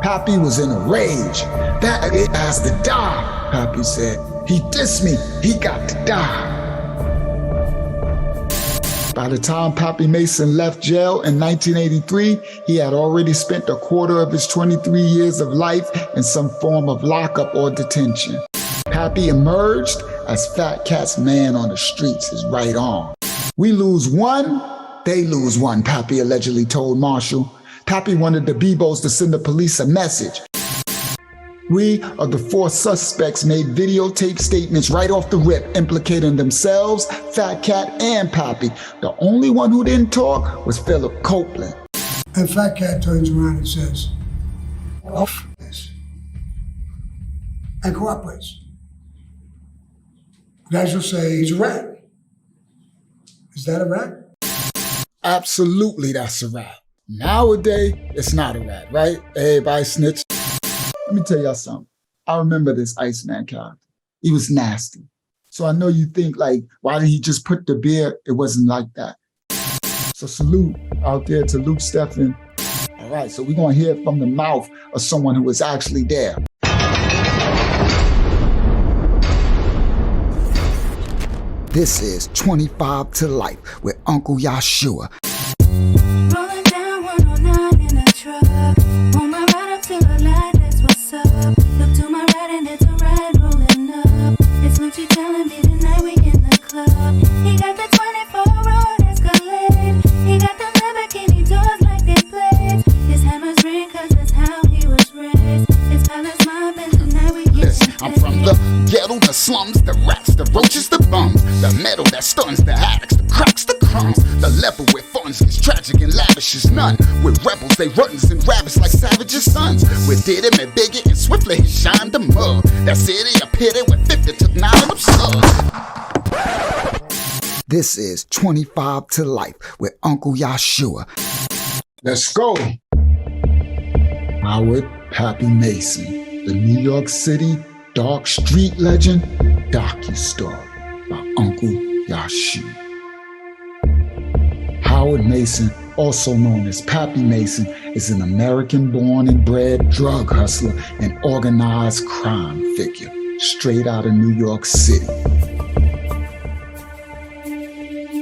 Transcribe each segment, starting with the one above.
Pappy was in a rage. That it has to die, Pappy said. He dissed me. He got to die. By the time Pappy Mason left jail in 1983, he had already spent a quarter of his 23 years of life in some form of lockup or detention. Pappy emerged as FATCAT's man on the streets, his right arm. We lose one, they lose one, Pappy allegedly told Marshall. Pappy wanted the BIBOs to send the police a message. We of the four suspects made videotape statements right off the rip, implicating themselves, FATCAT, and Pappy. The only one who didn't talk was Philip Copeland. And FATCAT turns around and says, off this, and cooperates. Guys will say he's a rat. Is that a rat? Absolutely, that's a rat. Nowadays, it's not a rat, right? Everybody snitch. Let me tell y'all something. I remember this Iceman character. He was nasty. So I know you think like, why didn't he just put the beer? It wasn't like that. So salute out there to Luke Steffen. All right, so we're gonna hear it from the mouth of someone who was actually there. This is 25 to Life with Uncle Yashua. Rolling down 109 in a truck. On my ride up to the light, that's what's up. Look to my right and it's a ride rolling up. It's Lucci telling me tonight we in the club. He got the 24 road Escalade. He got the Lamborghini doors like they blades. His hammers ring cause that's how he was raised. His palace mob and tonight we in Listen, I'm from the ghetto, the slums, the rats, the roaches, the bums, the metal that stuns, the addicts, the cracks, the crumbs, the level where funds gets tragic and lavish is none. With rebels, they runs and rabbits like savages' sons. With did him and bigger and swiftly he shined the mug. That city a pity with 50 took 9 of them slugs. This is 25 to Life with Uncle Yashua. Let's go. Howard Pappy Mason, the New York City dark street legend, DOCUSTORY by Uncle Yashua. Howard Mason, also known as Pappy Mason, is an American-born and bred drug hustler and organized crime figure, straight out of New York City.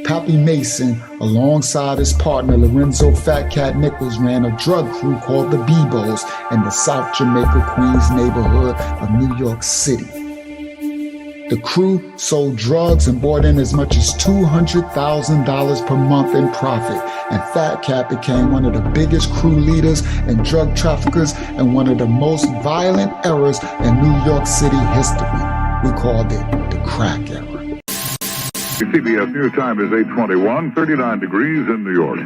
Pappy Mason, alongside his partner Lorenzo FATCAT Nichols, ran a drug crew called the BEBOS in the South Jamaica, Queens neighborhood of New York City. The crew sold drugs and brought in as much as $200,000 per month in profit, and FATCAT became one of the biggest crew leaders and drug traffickers and one of the most violent eras in New York City history. We called it the crack era. CBS News time is 8:21, 39 degrees in New York.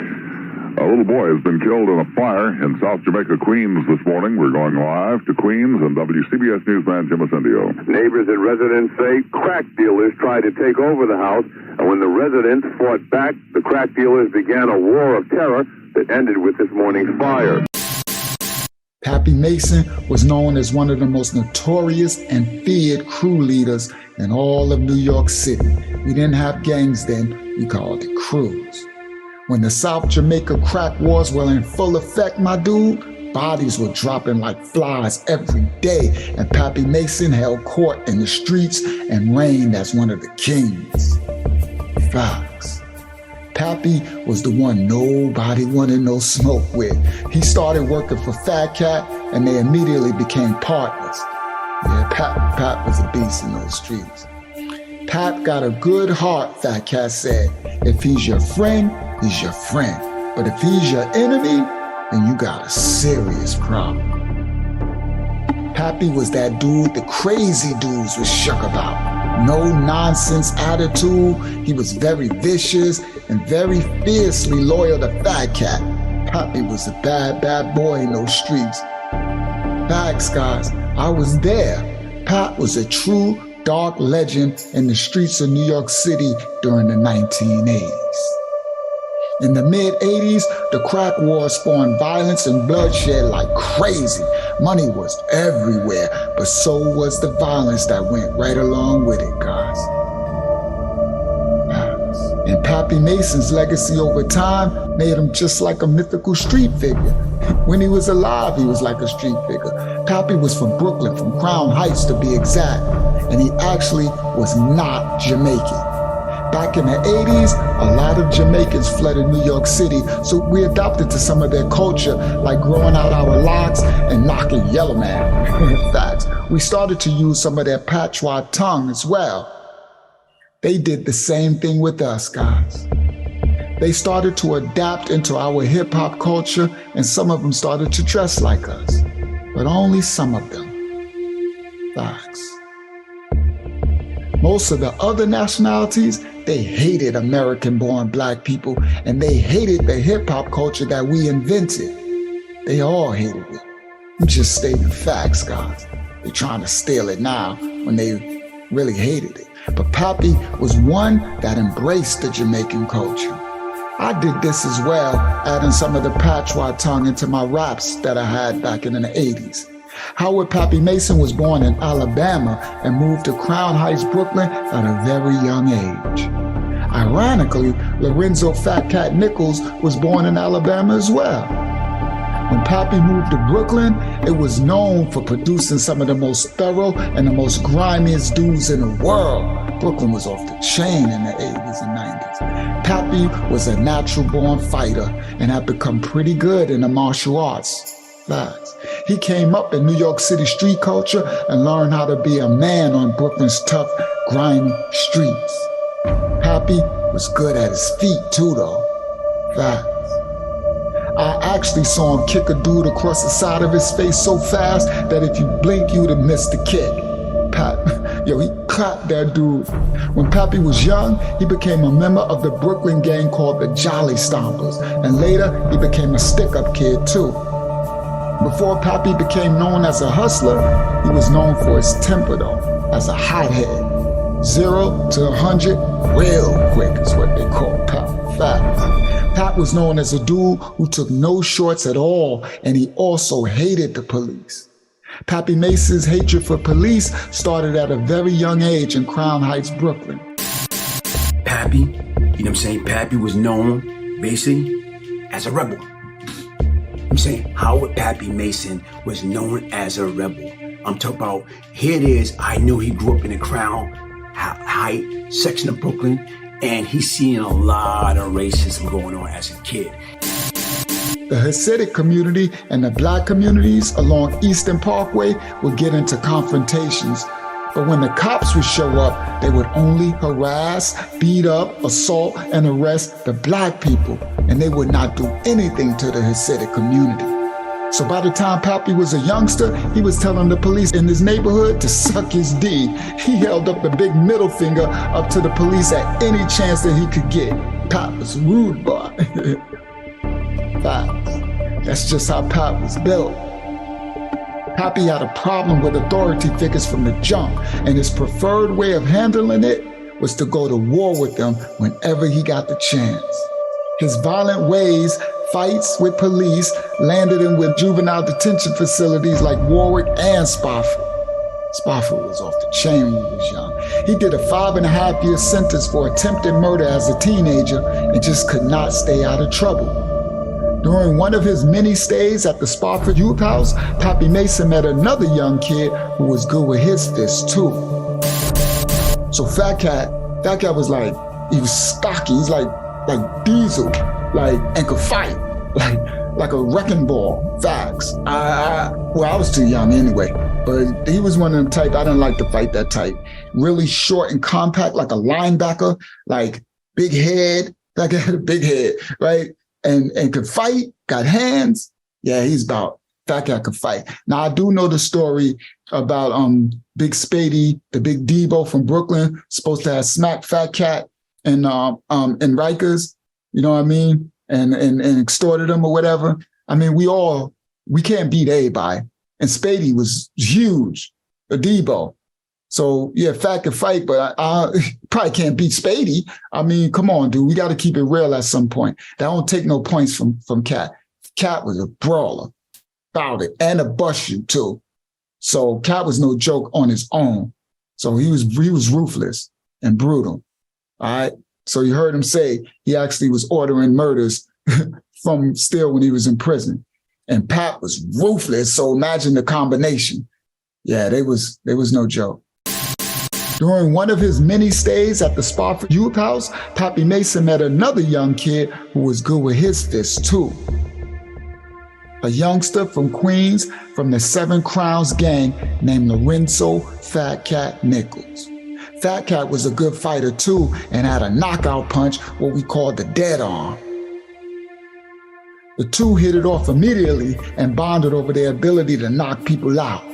A little boy has been killed in a fire in South Jamaica, Queens this morning. We're going live to Queens and WCBS Newsman Jim Asendio. Neighbors and residents say crack dealers tried to take over the house, and when the residents fought back, the crack dealers began a war of terror that ended with this morning's fire. Pappy Mason was known as one of the most notorious and feared crew leaders in all of New York City. We didn't have gangs then, we called it crews. When the South Jamaica crack wars were in full effect, my dude, bodies were dropping like flies every day, and Pappy Mason held court in the streets and reigned as one of the kings. Facts. Pappy was the one nobody wanted no smoke with. He started working for FATCAT and they immediately became partners. Yeah, Pap was a beast in those streets. Pap got a good heart, FATCAT said. If he's your friend, he's your friend. But if he's your enemy, then you got a serious problem. Pappy was that dude the crazy dudes was shook about. No nonsense attitude. He was very vicious and very fiercely loyal to FATCAT. Pappy was a bad boy in those streets. Facts, guys, I was there. Pap was a true dark legend in the streets of New York City during the 1980s. In the mid-80s, the crack war spawned violence and bloodshed like crazy. Money was everywhere, but so was the violence that went right along with it, guys. And Pappy Mason's legacy over time made him just like a mythical street figure. When he was alive, he was like a street figure. Pappy was from Brooklyn, from Crown Heights to be exact, and he actually was not Jamaican. Back in the 80s, a lot of Jamaicans flooded New York City, so we adopted to some of their culture, like growing out our locks and knocking Yellow Man. In fact, we started to use some of their patois tongue as well. They did the same thing with us, guys. They started to adapt into our hip-hop culture, and some of them started to dress like us, but only some of them. Facts. Most of the other nationalities, they hated American-born black people, and they hated the hip-hop culture that we invented. They all hated it. I'm just stating facts, guys. They're trying to steal it now when they really hated it. But Pappy was one that embraced the Jamaican culture. I did this as well, adding some of the patois tongue into my raps that I had back in the 80s. Howard Pappy Mason was born in Alabama and moved to Crown Heights, Brooklyn at a very young age. Ironically, Lorenzo FATCAT Nichols was born in Alabama as well. When Pappy moved to Brooklyn, it was known for producing some of the most thorough and the most grimiest dudes in the world. Brooklyn was off the chain in the 80s and 90s. Pappy was a natural-born fighter and had become pretty good in the martial arts. Facts. He came up in New York City street culture and learned how to be a man on Brooklyn's tough, grimy streets. Pappy was good at his feet too, though. Facts. I actually saw him kick a dude across the side of his face so fast that if you blink, you'd have missed the kick. He clapped that dude. When Pappy was young, he became a member of the Brooklyn gang called the Jolly Stompers, and later he became a stick-up kid too. Before Pappy became known as a hustler, he was known for his temper though, as a hothead. 0 to 100 real quick is what they call Pap. Facts. Pap was known as a dude who took no shorts at all, and he also hated the police. Pappy Mason's hatred for police started at a very young age in Crown Heights, Brooklyn. Pappy, you know what I'm saying? Pappy was known, basically, as a rebel. I'm saying Howard Pappy Mason was known as a rebel. I'm talking about, here it is, I knew he grew up in the Crown Heights section of Brooklyn, and he's seen a lot of racism going on as a kid. The Hasidic community and the black communities along Eastern Parkway would get into confrontations, but when the cops would show up, they would only harass, beat up, assault, and arrest the black people, and they would not do anything to the Hasidic community. So by the time Pappy was a youngster, he was telling the police in his neighborhood to suck his D. He held up the big middle finger up to the police at any chance that he could get. Pap was rude, boy. Facts. That's just how Pap was built. Pappy had a problem with authority figures from the jump, and his preferred way of handling it was to go to war with them whenever he got the chance. His violent ways, fights with police, landed him with juvenile detention facilities like Warwick and Spofford. Spofford was off the chain when he was young. He did a 5.5-year sentence for attempted murder as a teenager and just could not stay out of trouble. During one of his many stays at the Spofford Youth House, Pappy Mason met another young kid who was good with his fists too. So Fat Cat was like, he was stocky, he's like Diesel, and could fight, like a wrecking ball. Facts. I was too young anyway, but he was one of them type, I didn't like to fight that type. Really short and compact, like a linebacker, like big head, like had a big head, right? And could fight, got hands. Yeah, he's about, Fat Cat could fight. Now, I do know the story about Big Spady, the big Debo from Brooklyn, supposed to have smacked Fat Cat in Rikers, you know what I mean? And extorted him or whatever. I mean, we can't beat everybody. And Spady was huge, a Debo. So yeah, Fat could fight, but I probably can't beat Spady. I mean, come on, dude. We got to keep it real at some point. That don't take no points from Cat. Cat was a brawler, fouled it, and a bust you too. So Cat was no joke on his own. So he was ruthless and brutal. All right. So you heard him say he actually was ordering murders from still when he was in prison. And Pap was ruthless, so imagine the combination. Yeah, they was no joke. During one of his many stays at the Spofford Youth House, Pappy Mason met another young kid who was good with his fists too. A youngster from Queens from the Seven Crowns gang named Lorenzo Fat Cat Nichols. Fat Cat was a good fighter too and had a knockout punch, what we call the dead arm. The two hit it off immediately and bonded over their ability to knock people out.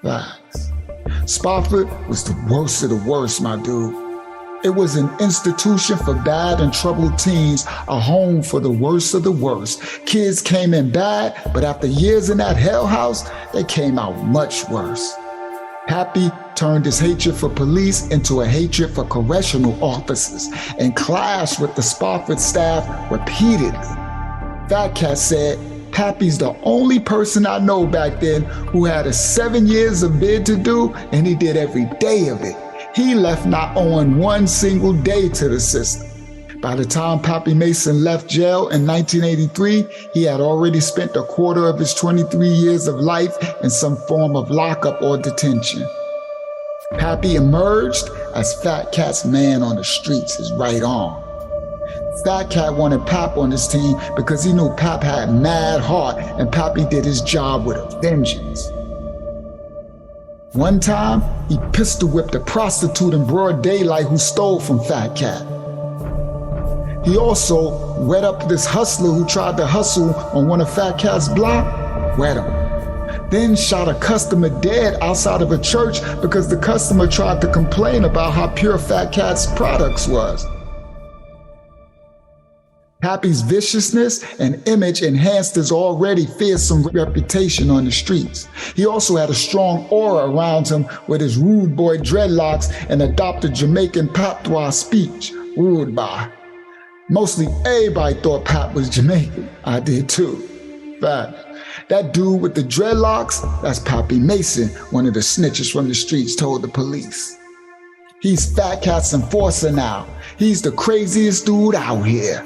Facts. Spofford was the worst of the worst, my dude. It was an institution for bad and troubled teens, a home for the worst of the worst. Kids came in bad, but after years in that hell house, they came out much worse. Pappy turned his hatred for police into a hatred for correctional officers and clashed with the Spofford staff repeatedly. Fat Cat said, Pappy's the only person I know back then who had a 7 years of bid to do, and he did every day of it. He left not owing one single day to the system. By the time Pappy Mason left jail in 1983, he had already spent a quarter of his 23 years of life in some form of lockup or detention. Pappy emerged as Fat Cat's man on the streets, his right arm. Fat Cat wanted Pap on his team because he knew Pap had mad heart and Pappy did his job with a vengeance. One time, he pistol whipped a prostitute in broad daylight who stole from Fat Cat. He also wet up this hustler who tried to hustle on one of Fat Cat's block, wet him. Then shot a customer dead outside of a church because the customer tried to complain about how pure Fat Cat's products was. Pappy's viciousness and image enhanced his already fearsome reputation on the streets. He also had a strong aura around him with his rude boy dreadlocks and adopted Jamaican patois speech, rude boy. Mostly everybody thought Pap was Jamaican. I did too. Fact. That dude with the dreadlocks, that's Pappy Mason, one of the snitches from the streets told the police. He's Fat Cat's enforcer now. He's the craziest dude out here.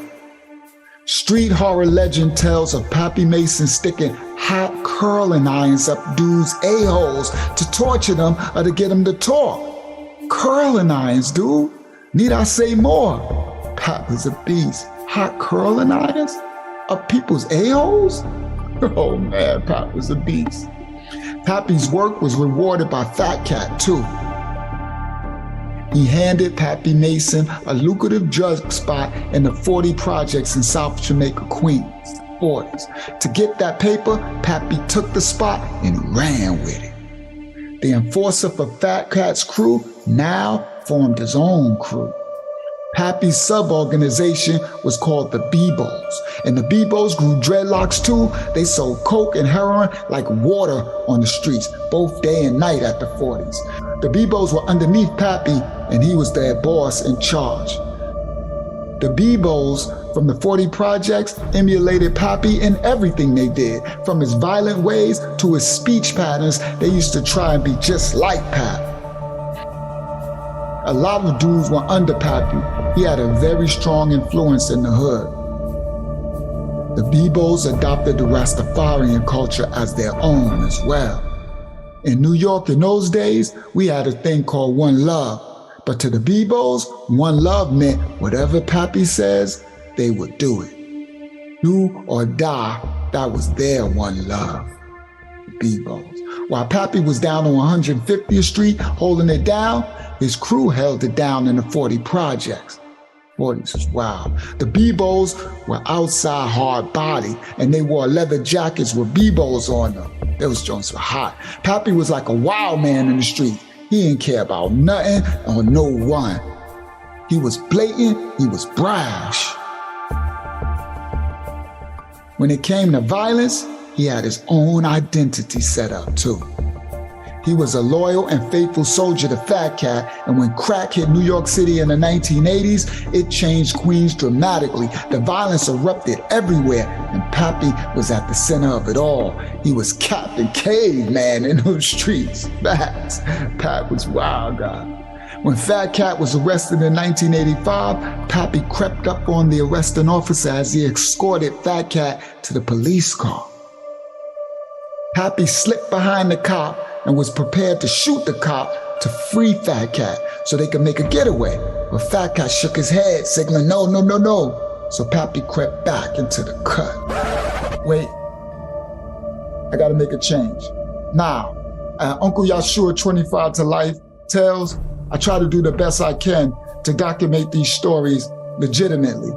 Street horror legend tells of Pappy Mason sticking hot curling irons up dudes' a-holes to torture them or to get them to talk. Curling irons, dude. Need I say more? Pap was a beast. Hot curling irons? Up people's a-holes? Oh man, Pap was a beast. Pappy's work was rewarded by Fat Cat too. He handed Pappy Mason a lucrative drug spot in the 40 projects in South Jamaica, Queens, 40s. To get that paper, Pappy took the spot and ran with it. The enforcer for Fat Cat's crew now formed his own crew. Pappy's sub-organization was called the BIBOs, and the BIBOs grew dreadlocks too. They sold coke and heroin like water on the streets, both day and night at the 40s. The BIBOs were underneath Pappy, and he was their boss in charge. The BIBOs from the 40 projects emulated Pappy in everything they did, from his violent ways to his speech patterns. They used to try and be just like Pap. A lot of dudes were under Pappy. He had a very strong influence in the hood. The BIBOs adopted the Rastafarian culture as their own as well. In New York in those days, we had a thing called One Love. But to the BIBOs, One Love meant whatever Pappy says, they would do it. Do or die, that was their one love. The BIBOs. While Pappy was down on 150th Street holding it down, his crew held it down in the 40 projects. 40s was wild. The BIBOs were outside hard body, and they wore leather jackets with BIBOs on them. Those joints were hot. Pappy was like a wild man in the street. He didn't care about nothing or no one. He was blatant, he was brash. When it came to violence, he had his own identity set up too. He was a loyal and faithful soldier to Fat Cat, and when crack hit New York City in the 1980s, it changed Queens dramatically. The violence erupted everywhere, and Pappy was at the center of it all. He was Captain Caveman in those streets. Facts. Pap was wild, guy. When FATCAT was arrested in 1985, Pappy crept up on the arresting officer as he escorted FATCAT to the police car. Pappy slipped behind the cop and was prepared to shoot the cop to free FATCAT so they could make a getaway. But FATCAT shook his head, signaling no, no, no, no. So Pappy crept back into the cut. Wait, I gotta make a change. Now, Uncle Yahshua 25 to Life tells, I try to do the best I can to document these stories legitimately.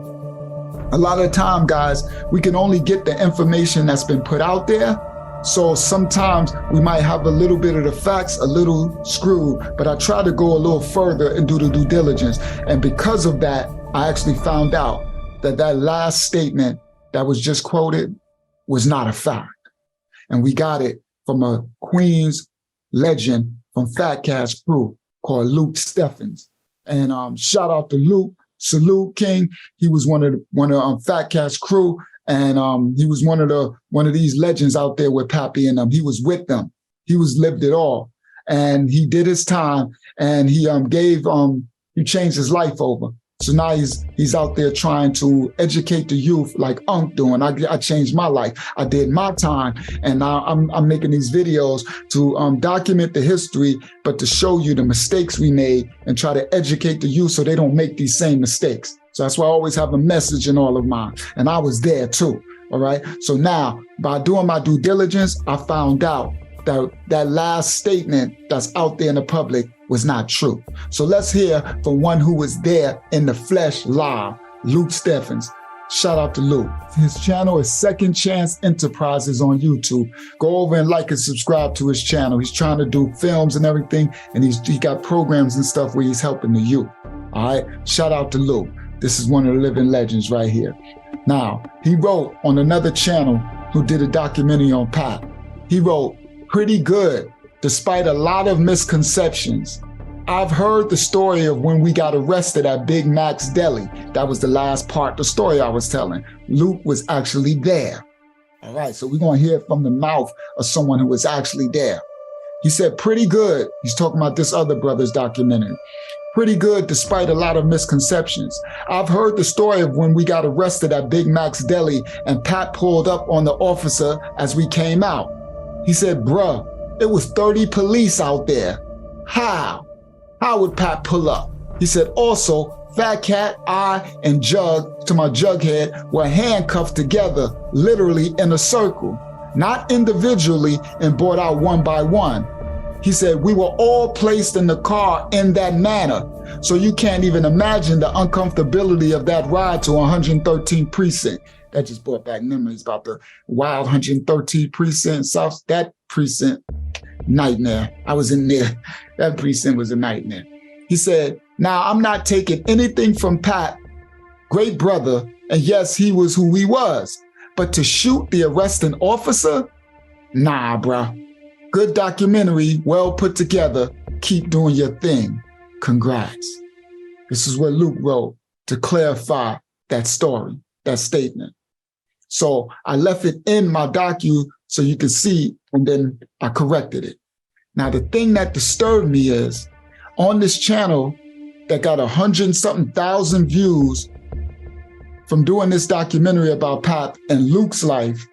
A lot of the time, guys, we can only get the information that's been put out there. So sometimes we might have a little bit of the facts, a little screwed, but I try to go a little further and do the due diligence. And because of that, I actually found out that that last statement that was just quoted was not a fact. And we got it from a Queens legend from FATCAT's crew called Luke Steffens. And shout out to Luke, salute King. He was one of FATCAT's crew. And he was one of these legends out there with Pappy and he was with them. He lived it all. And he did his time and he changed his life over. So now he's out there trying to educate the youth like Unc doing. I changed my life. I did my time. And now I'm making these videos to document the history, but to show you the mistakes we made and try to educate the youth so they don't make these same mistakes. So that's why I always have a message in all of mine. And I was there too, all right? So now, by doing my due diligence, I found out that that last statement that's out there in the public was not true. So let's hear from one who was there in the flesh live, Luke Steffens. Shout out to Luke. His channel is Second Chance Enterprises on YouTube. Go over and like and subscribe to his channel. He's trying to do films and everything, and he got programs and stuff where he's helping the youth. All right, shout out to Luke. This is one of the living legends right here. Now, he wrote on another channel who did a documentary on Pap. He wrote, pretty good, despite a lot of misconceptions. I've heard the story of when we got arrested at Big Mac's Deli. That was the last part, the story I was telling. Luke was actually there. All right, so we're gonna hear from the mouth of someone who was actually there. He said, pretty good. He's talking about this other brother's documentary. Pretty good despite a lot of misconceptions. I've heard the story of when we got arrested at Big Mac's Deli and Pat pulled up on the officer as we came out. He said, bruh, it was 30 police out there. How? How would Pat pull up? He said, also, FATCAT, I, and Jug, to my Jughead, were handcuffed together, literally in a circle, not individually and brought out one by one. He said, we were all placed in the car in that manner. So you can't even imagine the uncomfortability of that ride to 113th Precinct. That just brought back memories about the wild 113th Precinct, South, that precinct, nightmare. I was in there. That precinct was a nightmare. He said, now I'm not taking anything from Pat, great brother, and yes, he was who he was. But to shoot the arresting officer? Nah, bruh. Good documentary, well put together. Keep doing your thing. Congrats. This is what Luke wrote to clarify that story, that statement. So I left it in my docu so you can see, and then I corrected it. Now, the thing that disturbed me is on this channel that got 100-something thousand views from doing this documentary about Pap and Luke's life,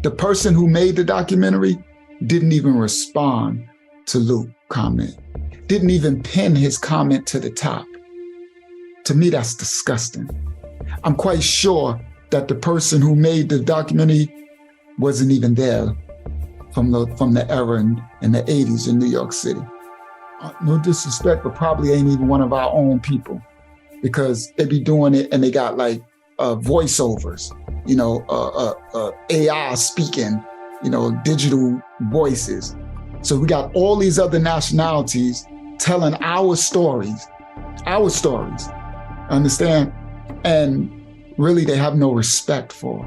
the person who made the documentary didn't even respond to Luke's comment, didn't even pin his comment to the top. To me, that's disgusting. I'm quite sure that the person who made the documentary wasn't even there from the era in the 80s in New York City. No disrespect, but probably ain't even one of our own people, because they be doing it and they got like voiceovers, AI speaking, digital voices. So we got all these other nationalities telling our stories, understand? And really they have no respect for.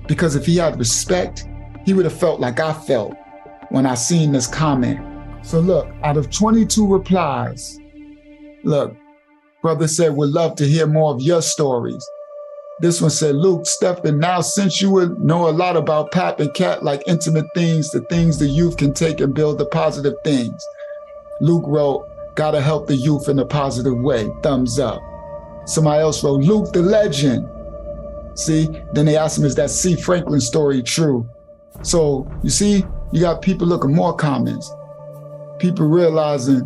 Because if he had respect, he would have felt like I felt when I seen this comment. So look, out of 22 replies, look, brother said, would love to hear more of your stories. This one said, Luke, Stephen, now since you would know a lot about Pap and Cat, like intimate things, the things the youth can take and build the positive things. Luke wrote, Gotta help the youth in a positive way. Thumbs up. Somebody else wrote, Luke the legend. See, then they asked him, is that C. Franklin story true? So you see, you got people looking more comments. People realizing,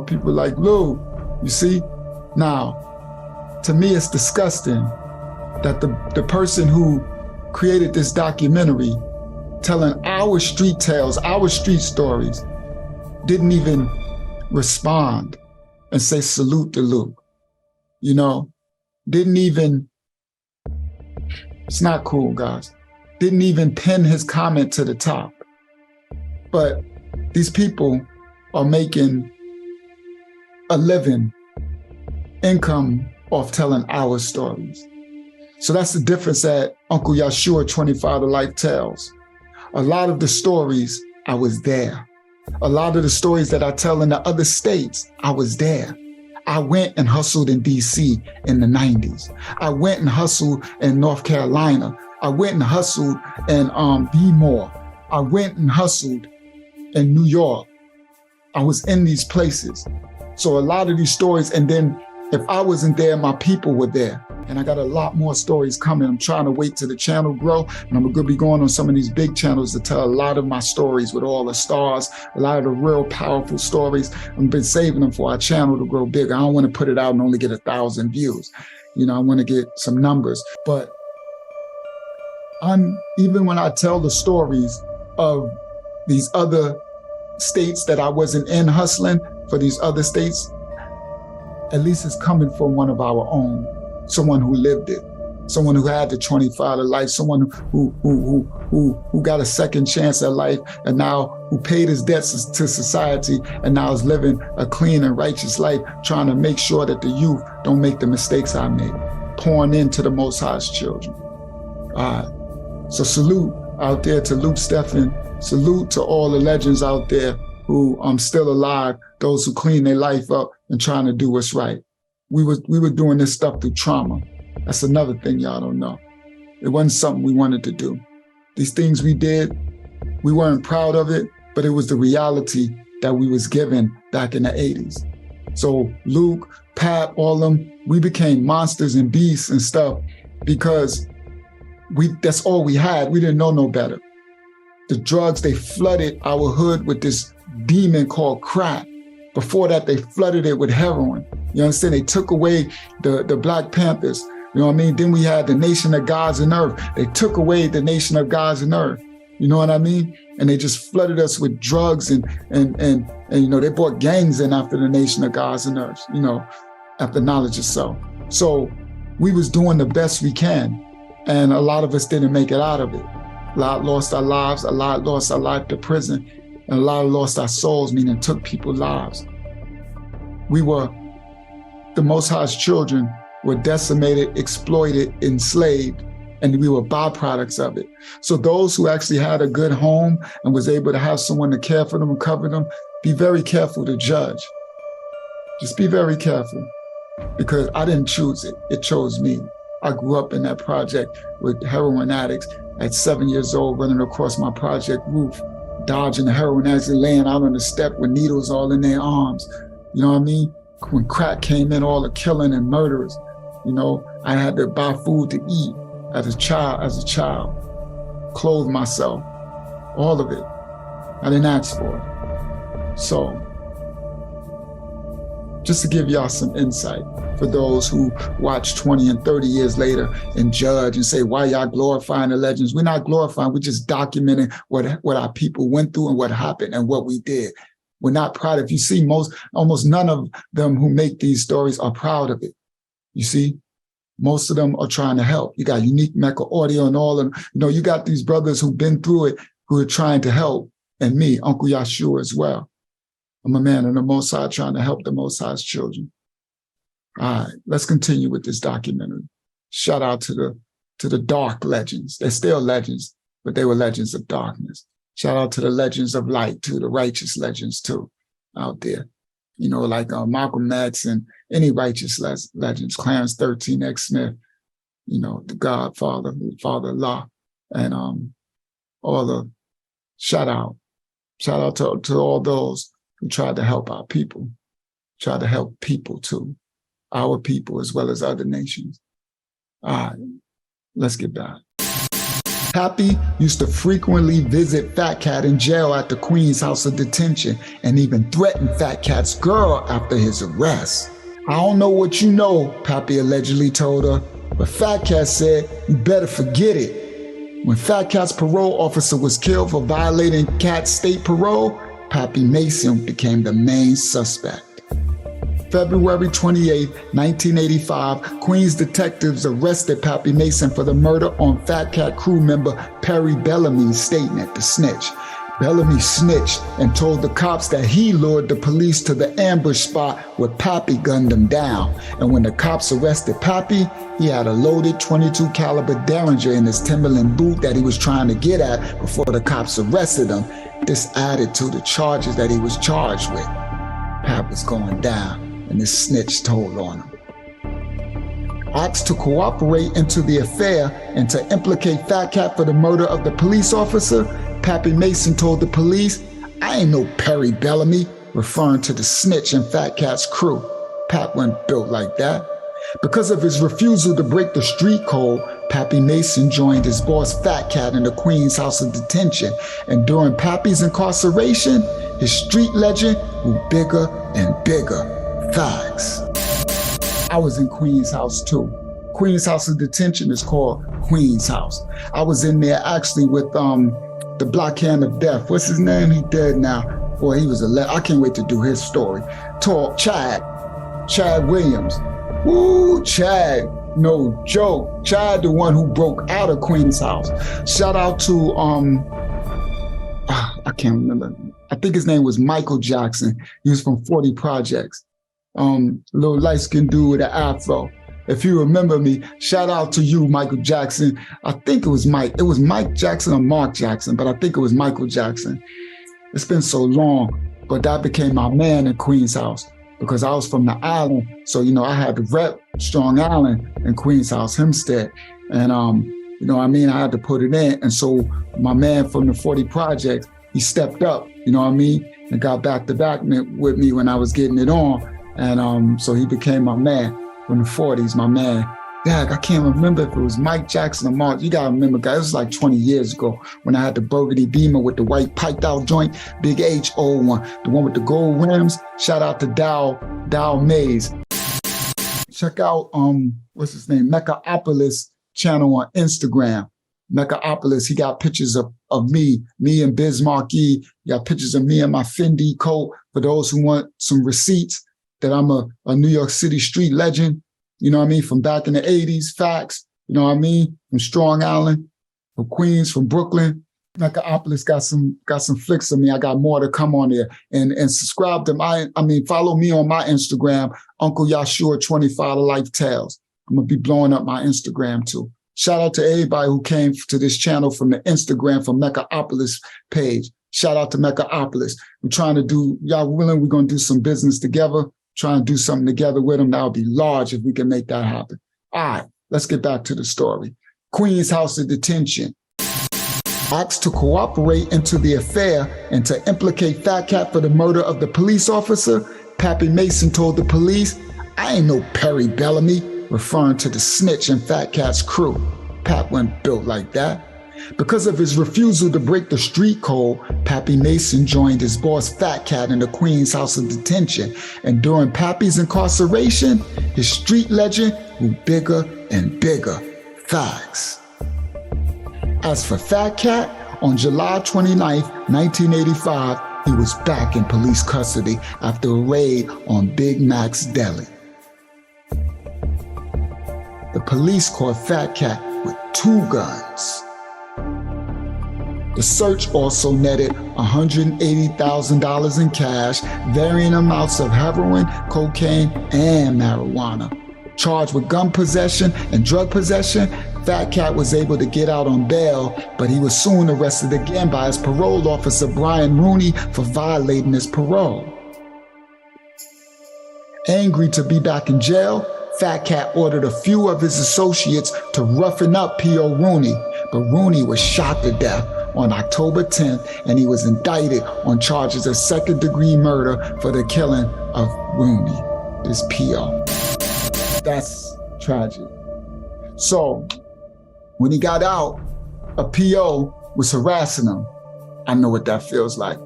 people like Lou, you see? Now, to me, it's disgusting that the person who created this documentary telling our street tales, our street stories, didn't even respond and say salute to Luke. Didn't even, it's not cool, guys. Didn't even pin his comment to the top. But these people are making a living income off telling our stories. So that's the difference that Uncle Yahshua 25 to Life tells. A lot of the stories, I was there. A lot of the stories that I tell in the other states, I was there. I went and hustled in DC in the 90s. I went and hustled in North Carolina. I went and hustled in B-More. I went and hustled in New York. I was in these places. So a lot of these stories, and then if I wasn't there, my people were there. And I got a lot more stories coming. I'm trying to wait till the channel grow, and I'm gonna be going on some of these big channels to tell a lot of my stories with all the stars, a lot of the real powerful stories. I've been saving them for our channel to grow bigger. I don't wanna put it out and only get 1,000 views. I wanna get some numbers. But even when I tell the stories of these other states that I wasn't in hustling for these other states, at least it's coming from one of our own. Someone who lived it, someone who had the 25 to life, someone who got a second chance at life, and now who paid his debts to society, and now is living a clean and righteous life, trying to make sure that the youth don't make the mistakes I made, pouring into the Most High's children. All right. So salute out there to Luke Stephan. Salute to all the legends out there who are still alive, those who clean their life up and trying to do what's right. We were doing this stuff through trauma. That's another thing y'all don't know. It wasn't something we wanted to do. These things we did, we weren't proud of it, but it was the reality that we was given back in the 80s. So Luke, Pap, all of them, we became monsters and beasts and stuff because that's all we had. We didn't know no better. The drugs, they flooded our hood with this demon called crack. Before that, they flooded it with heroin. You understand? They took away the Black Panthers. You know what I mean? Then we had the Nation of Gods and Earth. They took away the Nation of Gods and Earth. You know what I mean? And they just flooded us with drugs and they brought gangs in after the Nation of Gods and Earth, after knowledge of self. So we was doing the best we can. And a lot of us didn't make it out of it. A lot lost our lives, a lot lost our life to prison, and a lot lost our souls, meaning took people's lives. The Most High's children were decimated, exploited, enslaved, and we were byproducts of it. So those who actually had a good home and was able to have someone to care for them and cover them, be very careful to judge. Just be very careful, because I didn't choose it. It chose me. I grew up in that project with heroin addicts at 7 years old, running across my project roof, dodging the heroin addicts and laying out on the step with needles all in their arms. You know what I mean? When crack came in, all the killing and murders, I had to buy food to eat as a child, clothe myself, all of it. I didn't ask for it. So, just to give y'all some insight for those who watch 20 and 30 years later and judge and say, why y'all glorifying the legends? We're not glorifying, we're just documenting what our people went through and what happened and what we did. We're not proud. If you see almost none of them who make these stories are proud of it. You see, most of them are trying to help. You got Unique Mecca Audio and all of them. You got these brothers who've been through it, who are trying to help. And me, Uncle Yahshua as well. I'm a man of the Most High trying to help the Most High's children. All right, let's continue with this documentary. Shout out to the dark legends. They're still legends, but they were legends of darkness. Shout out to the legends of light too, the righteous legends too, out there. Like Malcolm X and any righteous legends, Clarence 13, X Smith, the Godfather, the Father Allah, and all the shout out to all those who tried to help our people. try to help people too, our people as well as other nations. All right, let's get back. Pappy used to frequently visit FATCAT in jail at the Queen's house of detention and even threatened FATCAT's girl after his arrest. I don't know what you know, Pappy allegedly told her, but FATCAT said, you better forget it. When FATCAT's parole officer was killed for violating Cat's state parole, Pappy Mason became the main suspect. February 28, 1985, Queens detectives arrested Pappy Mason for the murder on FATCAT crew member Perry Bellamy's statement, the snitch. Bellamy snitched and told the cops that he lured the police to the ambush spot where Pappy gunned him down. And when the cops arrested Pappy, he had a loaded .22 caliber Derringer in his Timberland boot that he was trying to get at before the cops arrested him. This added to the charges that he was charged with. Pap was going down, and this snitch told on him. Asked to cooperate into the affair and to implicate FATCAT for the murder of the police officer, Pappy Mason told the police, I ain't no Perry Bellamy, referring to the snitch in FATCAT's crew. Pap wasn't built like that. Because of his refusal to break the street code, Pappy Mason joined his boss FATCAT in the Queen's house of detention, and during Pappy's incarceration, his street legend grew bigger and bigger. Facts. I was in Queen's house too. Queen's house of detention is called Queen's house. I was in there actually with the Black Hand of Death. What's his name? He dead now. Boy, he was I can't wait to do his story. Chad Williams. Woo, Chad. No joke. Chad, the one who broke out of Queen's house. Shout out to I can't remember. I think his name was Michael Jackson. He was from 40 Projects. Little light-skinned dude with an afro. If you remember me, shout out to you, Michael Jackson. I think it was Mike. It was Mike Jackson or Mark Jackson, but I think it was Michael Jackson. It's been so long, but that became my man in Queen's house because I was from the island. So, I had to rep Strong Island in Queen's house, Hempstead. And, I had to put it in. And so my man from the 40 Projects, he stepped up, and got back to back with me when I was getting it on. And so he became my man from the 40s, my man. Dag, I can't remember if it was Mike Jackson or Mark. You gotta remember, guys, it was like 20 years ago when I had the burgundy Beamer with the white piped out joint, Big H old one, the one with the gold rims. Shout out to Dow Mays. Check out, what's his name? Mechaopolis channel on Instagram. Mechaopolis, he got pictures of me and Biz Marquis. He got pictures of me in my Fendi coat for those who want some receipts that I'm a New York City street legend, from back in the 80s, facts, from Strong Island, from Queens, from Brooklyn. Mechaopolis got some flicks of me. I got more to come on there. And subscribe to follow me on my Instagram, Uncle Yashua 25 to Life Tales. I'm gonna be blowing up my Instagram too. Shout out to everybody who came to this channel from the Instagram, from Mechaopolis page. Shout out to Mechaopolis. We're trying to do, y'all willing, we're gonna do some business together. Trying to do something together with them. That would be large if we can make that happen. All right, let's get back to the story. Queen's house of detention. Asked to cooperate into the affair and to implicate FATCAT for the murder of the police officer, Pappy Mason told the police, I ain't no Perry Bellamy, referring to the snitch in FATCAT's crew. Pap wasn't built like that. Because of his refusal to break the street code, Pappy Mason joined his boss FATCAT in the Queen's house of detention. And during Pappy's incarceration, his street legend grew bigger and bigger. Facts. As for FATCAT, on July 29, 1985, he was back in police custody after a raid on Big Mac's Deli. The police caught FATCAT with 2 guns. The search also netted $180,000 in cash, varying amounts of heroin, cocaine, and marijuana. Charged with gun possession and drug possession, FATCAT was able to get out on bail, but he was soon arrested again by his parole officer, Brian Rooney, for violating his parole. Angry to be back in jail, FATCAT ordered a few of his associates to roughen up P.O. Rooney, but Rooney was shot to death on October 10th, and he was indicted on charges of second-degree murder for the killing of Rooney, this PO. That's tragic. So when he got out, a PO was harassing him. I know what that feels like.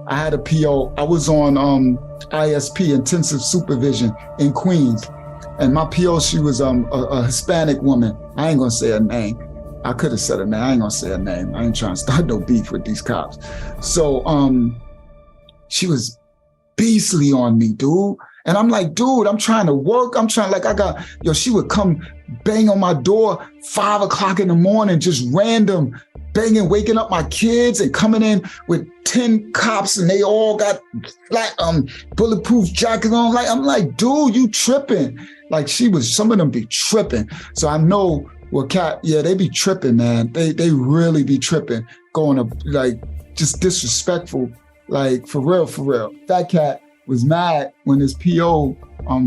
I had a PO, I was on ISP, intensive supervision in Queens. And my PO, she was a Hispanic woman. I ain't gonna say her name. I could have said her name, I ain't gonna say her name. I ain't trying to start no beef with these cops. So she was beastly on me, dude. And I'm like, dude, I'm trying to work. She would come bang on my door 5 o'clock in the morning, just random banging, waking up my kids and coming in with 10 cops and they all got like bulletproof jackets on. I'm like, dude, you tripping. Like some of them be tripping. So I know they be tripping, man. They really be tripping, going to like just disrespectful, like for real. FATCAT was mad when his PO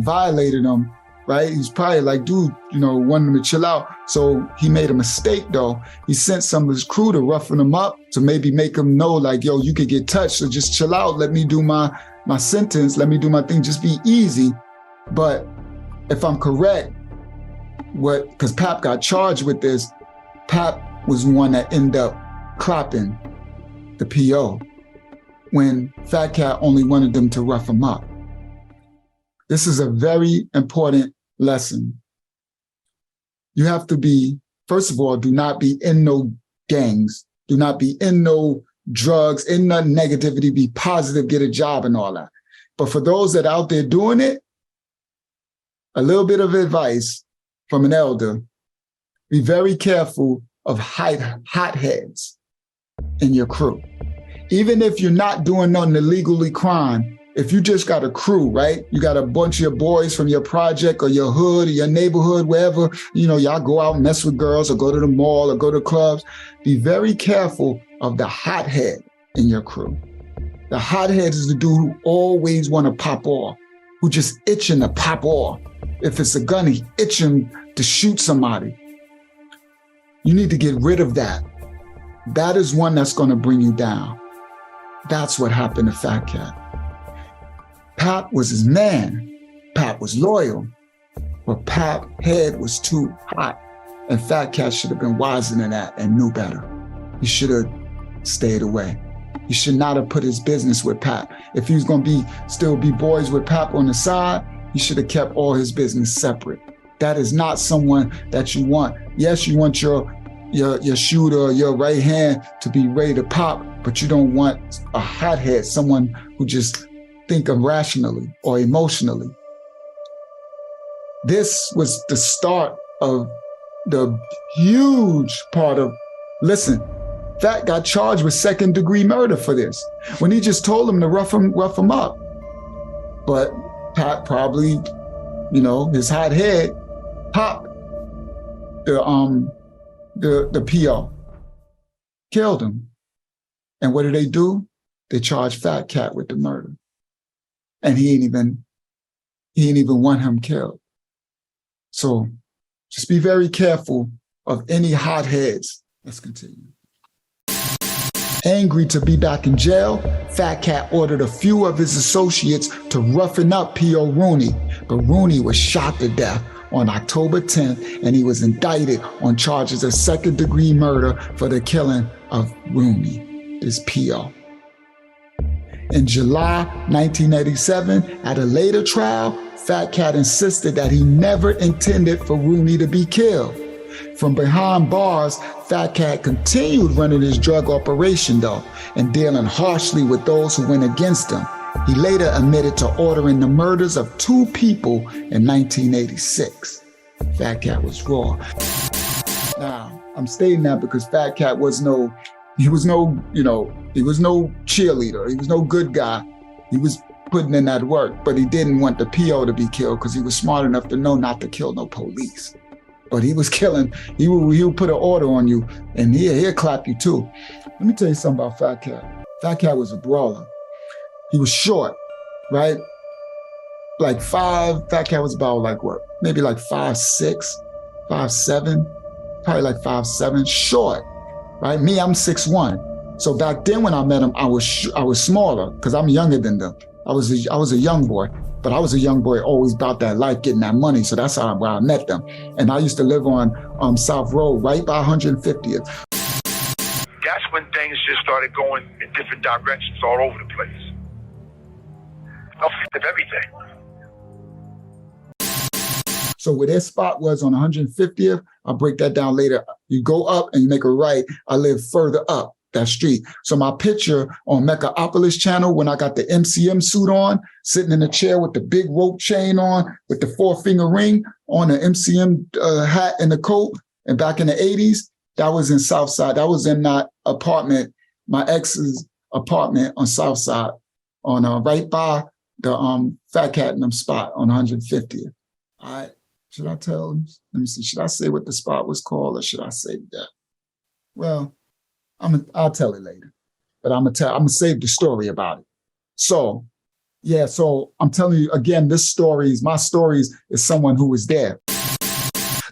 violated him, right? He's probably like, dude, wanted him to chill out. So he made a mistake though. He sent some of his crew to roughen him up to maybe make him know like, yo, you could get touched, so just chill out. Let me do my sentence. Let me do my thing. Just be easy. But if I'm correct, because Pap got charged with this, Pap was the one that ended up clapping the PO when FATCAT only wanted them to rough him up. This is a very important lesson. You have to be, first of all, do not be in no gangs. Do not be in no drugs, in no negativity, be positive, get a job and all that. But for those that are out there doing it, a little bit of advice from an elder, be very careful of hotheads in your crew. Even if you're not doing nothing illegally crime, if you just got a crew, right? You got a bunch of your boys from your project or your hood or your neighborhood, wherever, y'all go out and mess with girls or go to the mall or go to clubs. Be very careful of the hothead in your crew. The hothead is the dude who always want to pop off, who just itching to pop off. If it's a gun, he itching to shoot somebody. You need to get rid of that. That is one that's going to bring you down. That's what happened to FATCAT. Pap was his man. Pap was loyal, but Pap's head was too hot, and FATCAT should have been wiser than that and knew better. He should have stayed away. He should not have put his business with Pap. If he was going to still be boys with Pap on the side, he should have kept all his business separate. That is not someone that you want. Yes, you want your shooter, your right hand to be ready to pop, but you don't want a hothead, someone who just think rationally or emotionally. This was the start of the huge part of, listen, Fat got charged with second-degree murder for this, when he just told him to rough him up. But Pat probably, his hot head popped the PO, killed him. And what do? They charged FATCAT with the murder. And he ain't even want him killed. So just be very careful of any hotheads. Let's continue. Angry to be back in jail, FATCAT ordered a few of his associates to roughen up P.O. Rooney, but Rooney was shot to death on October 10th, and he was indicted on charges of second-degree murder for the killing of Rooney, this P.O. In July 1987, at a later trial, FATCAT insisted that he never intended for Rooney to be killed. From behind bars, FATCAT continued running his drug operation though, and dealing harshly with those who went against him. He later admitted to ordering the murders of 2 people in 1986. FATCAT was raw. Now, I'm stating that because FATCAT was no cheerleader. He was no good guy. He was putting in that work, but he didn't want the PO to be killed because he was smart enough to know not to kill no police. But he was killing, he would put an order on you, and he'll clap you too. Let me tell you something about FATCAT. FATCAT was a brawler. He was short, right? Like FATCAT was about like what? Maybe like 5'6", 5'7", probably like 5'7", short, right? Me, I'm 6'1". So back then when I met him, I was smaller because I'm younger than them. I was a young boy. But I was a young boy, always about that life, getting that money. So that's how I met them. And I used to live on South Road, right by 150th. That's when things just started going in different directions all over the place. Of everything. So where their spot was on 150th, I'll break that down later. You go up and you make a right. I live further up that street. So my picture on Mechaopolis channel, when I got the MCM suit on, sitting in a chair with the big rope chain on, with the 4-finger ring on the MCM hat and the coat, and back in the 80s, that was in Southside. That was in that apartment, my ex's apartment on Southside, on right by the FATCAT in them spot on 150th. All right. Should I tell them? Let me see. Should I say what the spot was called, or should I say that? Well, I'll tell it later. But I'm gonna save the story about it. So, yeah. So I'm telling you again. My stories is someone who was there.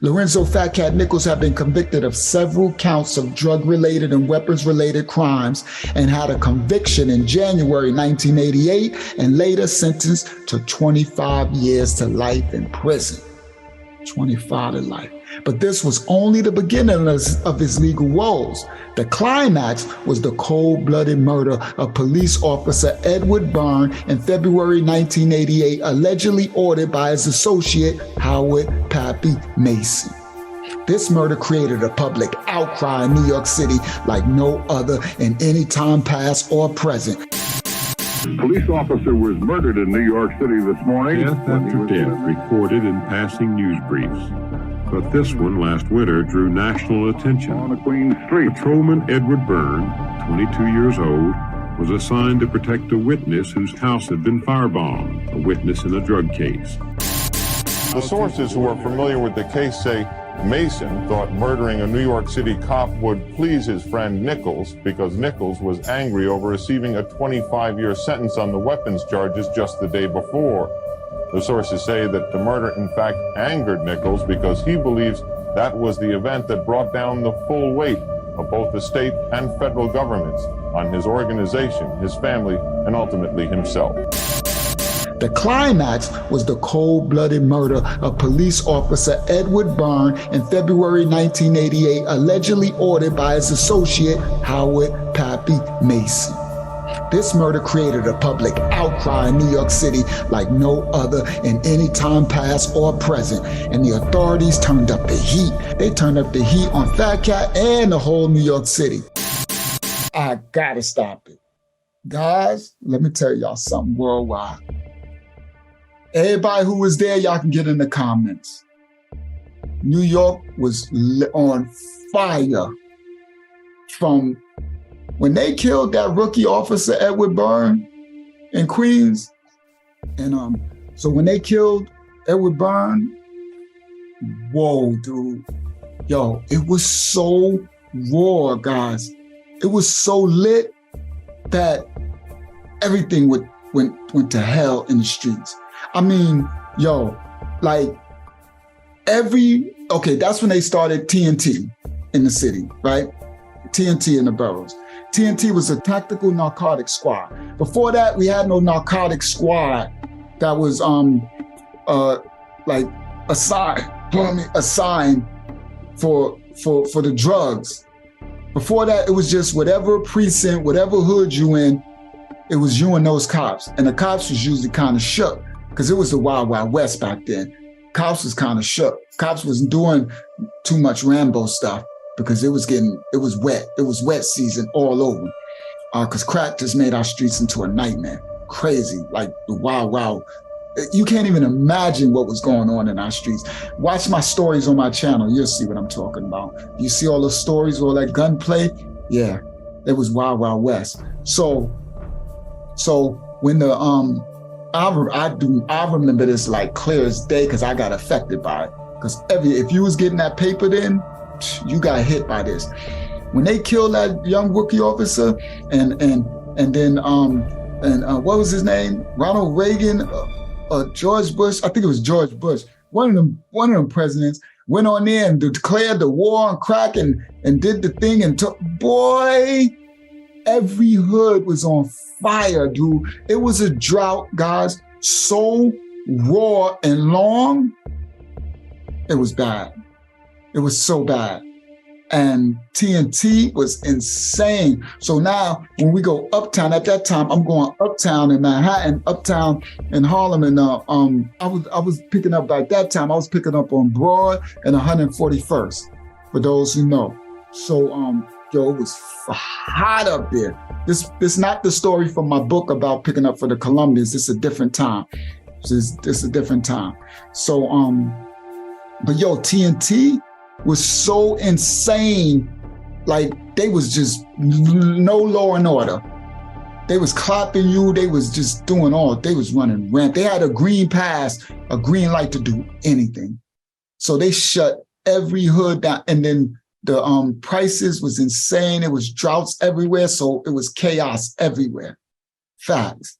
Lorenzo Fat Cat Nichols have been convicted of several counts of drug-related and weapons-related crimes and had a conviction in January 1988 and later sentenced to 25 years to life in prison. 25 to life. But this was only the beginning of his legal woes. The climax was the cold-blooded murder of police officer Edward Byrne in February 1988, allegedly ordered by his associate Howard Pappy Mason. This murder created a public outcry in New York City like no other in any time past or present. Police officer was murdered in New York City this morning. Death after death recorded in passing news briefs. But this one last winter drew national attention. On the Queen Street. Patrolman Edward Byrne, 22 years old, was assigned to protect a witness whose house had been firebombed, a witness in a drug case. The sources who are familiar with the case say Mason thought murdering a New York City cop would please his friend Nichols because Nichols was angry over receiving a 25-year sentence on the weapons charges just the day before. The sources say that the murder, in fact, angered Nichols because he believes that was the event that brought down the full weight of both the state and federal governments on his organization, his family, and ultimately himself. The climax was the cold-blooded murder of police officer Edward Byrne in February 1988, allegedly ordered by his associate Howard Pappy Mason. This murder created a public outcry in New York City like no other in any time past or present, and the authorities turned up the heat. They turned up the heat on Fat Cat and the whole New York City. I gotta stop it. Guys, let me tell y'all something worldwide. Everybody who was there, y'all can get in the comments. New York was on fire from when they killed that rookie officer, Edward Byrne, in Queens. And so when they killed Edward Byrne, whoa, dude. Yo, it was so raw, guys. It was so lit that everything went to hell in the streets. I mean, yo, like that's when they started TNT in the city, right? TNT in the boroughs. TNT was a tactical narcotics squad. Before that, we had no narcotics squad that was like assigned for the drugs. Before that, it was just whatever precinct, whatever hood you in, it was you and those cops. And the cops was usually kind of shook because it was the Wild Wild West back then. Cops was kind of shook. Cops wasn't doing too much Rambo stuff because it was wet. It was wet season all over. Because crack just made our streets into a nightmare. Crazy, like the Wild Wild. You can't even imagine what was going on in our streets. Watch my stories on my channel. You'll see what I'm talking about. You see all those stories, all that gunplay? Yeah, it was Wild Wild West. So when the I remember this like clear as day because I got affected by it. Because if you was getting that paper then, you got hit by this. When they killed that young rookie officer and then what was his name? Ronald Reagan, George Bush. I think it was George Bush. One of them presidents went on there and declared the war on crack and did the thing and took, boy, every hood was on fire, dude. It was a drought, guys. so raw and long, it was bad. It was so bad. And TNT was insane. So now when we go uptown, at that time, I'm going uptown in Manhattan, uptown in Harlem. And I was picking up, at that time, I was picking up on Broad and 141st, for those who know. So, yo, it was hot up there. This not the story from my book about picking up for the Colombians. It's a different time. It's a different time. So, but yo, TNT was so insane. Like, they was just no law and order. They was clapping you. They was just doing they was running rampant. They had a green pass, a green light to do anything. So they shut every hood down. And then the prices was insane. It was droughts everywhere. So it was chaos everywhere. Facts.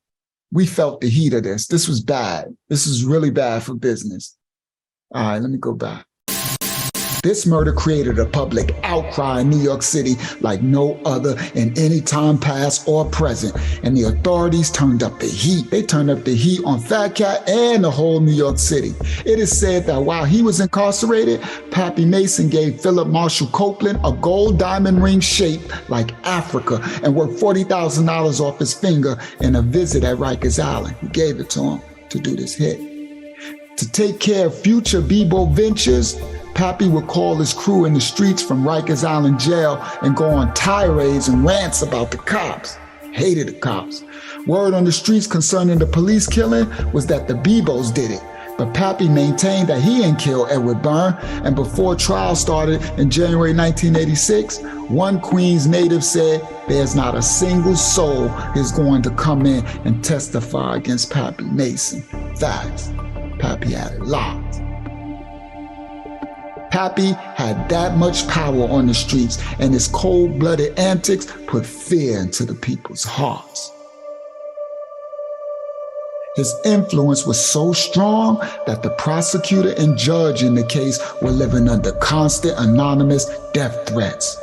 We felt the heat of this. This was bad. This is really bad for business. All right, let me go back. This murder created a public outcry in New York City like no other in any time past or present. And the authorities turned up the heat. They turned up the heat on FATCAT and the whole New York City. It is said that while he was incarcerated, Pappy Mason gave Philip Marshall Copeland a gold diamond ring shaped like Africa and worth $40,000 off his finger in a visit at Rikers Island. He gave it to him to do this hit. To take care of future BEBO ventures, Pappy would call his crew in the streets from Rikers Island jail and go on tirades and rants about the cops. Hated the cops. Word on the streets concerning the police killing was that the BIBOs did it. But Pappy maintained that he didn't kill Edward Byrne, and before trial started in January 1986, one Queens native said there's not a single soul is going to come in and testify against Pappy Mason. Facts. Pappy had it locked. Pappy had that much power on the streets, and his cold-blooded antics put fear into the people's hearts. His influence was so strong that the prosecutor and judge in the case were living under constant anonymous death threats.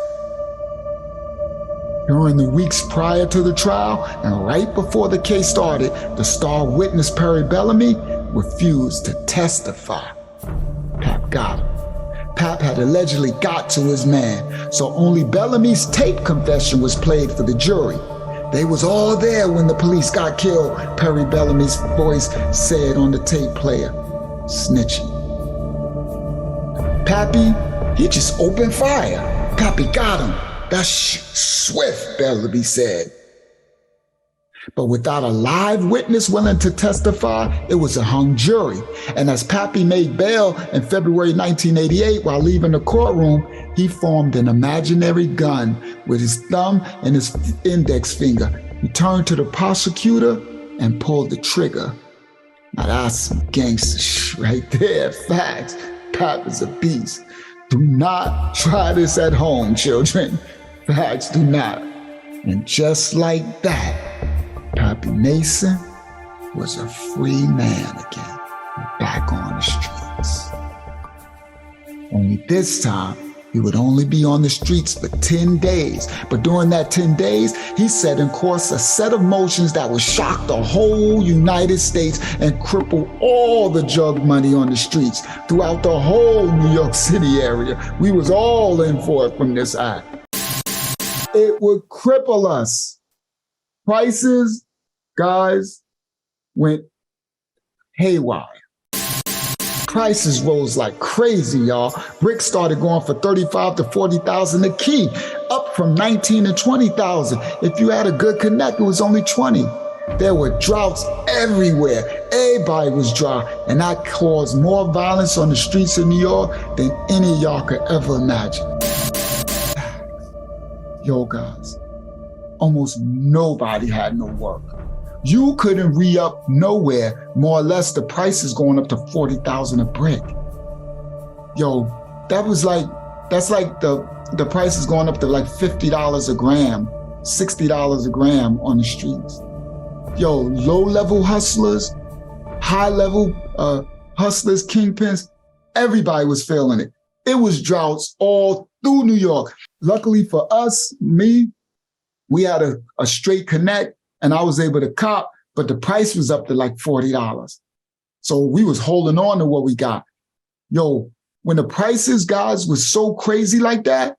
During the weeks prior to the trial and right before the case started, the star witness Perry Bellamy refused to testify. Pap got him. Pap had allegedly got to his man, so only Bellamy's tape confession was played for the jury. They was all there when the police got killed, Perry Bellamy's voice said on the tape player. Snitching. Pappy, he just opened fire. Pappy got him. That's swift, Bellamy said. But without a live witness willing to testify, it was a hung jury. And as Pappy made bail in February 1988 while leaving the courtroom, he formed an imaginary gun with his thumb and his index finger. He turned to the prosecutor and pulled the trigger. Now that's some gangster shit right there. Facts. Pap is a beast. Do not try this at home, children. Facts, do not. And just like that, Pappy Mason was a free man again, back on the streets. Only this time, he would only be on the streets for 10 days. But during that 10 days, he set in course a set of motions that would shock the whole United States and cripple all the drug money on the streets throughout the whole New York City area. We was all in for it from this act. It would cripple us. Prices, guys, went haywire. Prices rose like crazy, y'all. Bricks started going for $35,000 to $40,000 a key, up from $19,000 to $20,000. If you had a good connect, it was only $20,000. There were droughts everywhere. Everybody was dry, and that caused more violence on the streets of New York than any of y'all could ever imagine. Yo, guys, almost nobody had no work. You couldn't re-up nowhere, more or less the price is going up to $40,000 a brick. Yo, that's like the price is going up to like $50 a gram, $60 a gram on the streets. Yo, low-level hustlers, high-level hustlers, kingpins, everybody was feeling it. It was droughts all through New York. Luckily for us, we had a straight connect, and I was able to cop but the price was up to like $40. So we was holding on to what we got. Yo, when the prices, guys, was so crazy like that,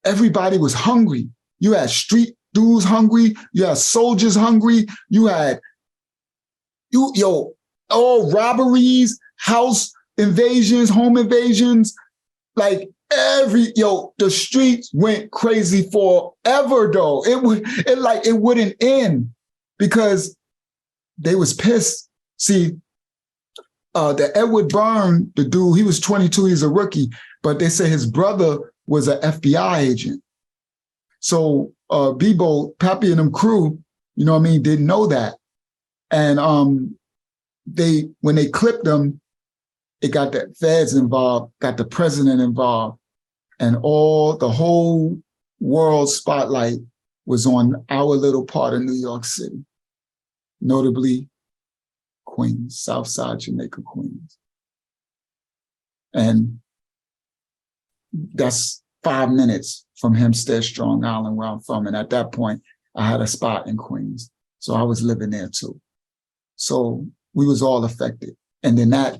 everybody was hungry. You had street dudes hungry. You had soldiers hungry. You had, all robberies, house invasions, home invasions. Like the streets went crazy forever though. It wouldn't end because they was pissed. See, the Edward Byrne, the dude, he was 22, he's a rookie, but they say his brother was an FBI agent. So Bebo, Pappy and them crew, you know what I mean, didn't know that. And when they clipped them, it got the feds involved, got the president involved, and the whole world spotlight was on our little part of New York City, notably Queens, Southside Jamaica, Queens. And that's 5 minutes from Hempstead, Strong Island, where I'm from. And at that point, I had a spot in Queens. So I was living there too. So we was all affected. And then that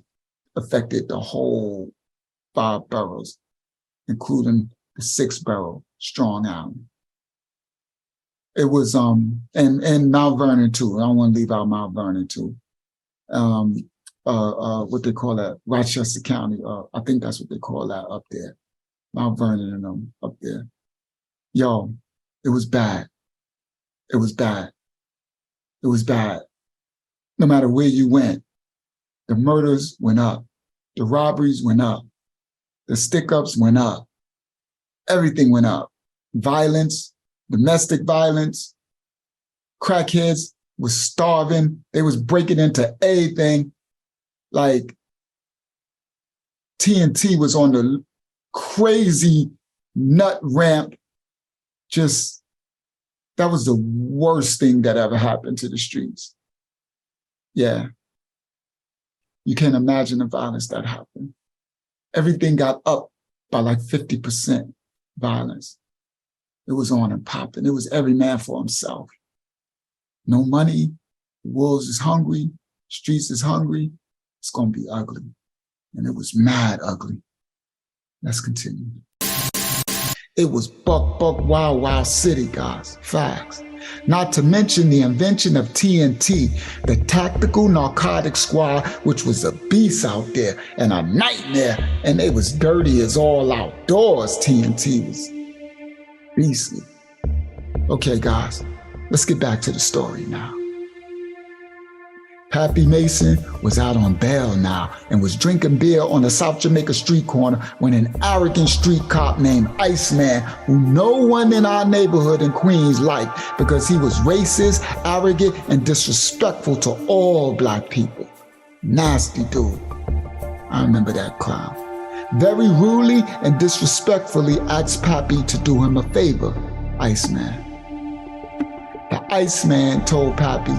affected the whole 5 boroughs, including the 6th borough, Strong Island. It was, and Mount Vernon too. I don't want to leave out Mount Vernon too. What they call that, Rochester County. I think that's what they call that up there. Mount Vernon and them up there. Yo, it was bad. It was bad. It was bad. No matter where you went, the murders went up. The robberies went up. The stick-ups went up. Everything went up. Violence, domestic violence, crackheads was starving. They was breaking into everything. Like TNT was on the crazy nut ramp. Just, that was the worst thing that ever happened to the streets. Yeah. You can't imagine the violence that happened. Everything got up by like 50% violence. It was on and popping. It was every man for himself. No money, the wolves is hungry, streets is hungry. It's gonna be ugly. And it was mad ugly. Let's continue. It was buck, wild, wild city, guys. Facts. Not to mention the invention of TNT, the Tactical Narcotic Squad, which was a beast out there and a nightmare. And they was dirty as all outdoors. TNT was beastly. Okay, guys, let's get back to the story now. Pappy Mason was out on bail now and was drinking beer on the South Jamaica street corner when an arrogant street cop named Iceman, who no one in our neighborhood in Queens liked because he was racist, arrogant, and disrespectful to all Black people. Nasty dude. I remember that clown. Very rudely and disrespectfully asked Pappy to do him a favor, Iceman. The Iceman told Pappy,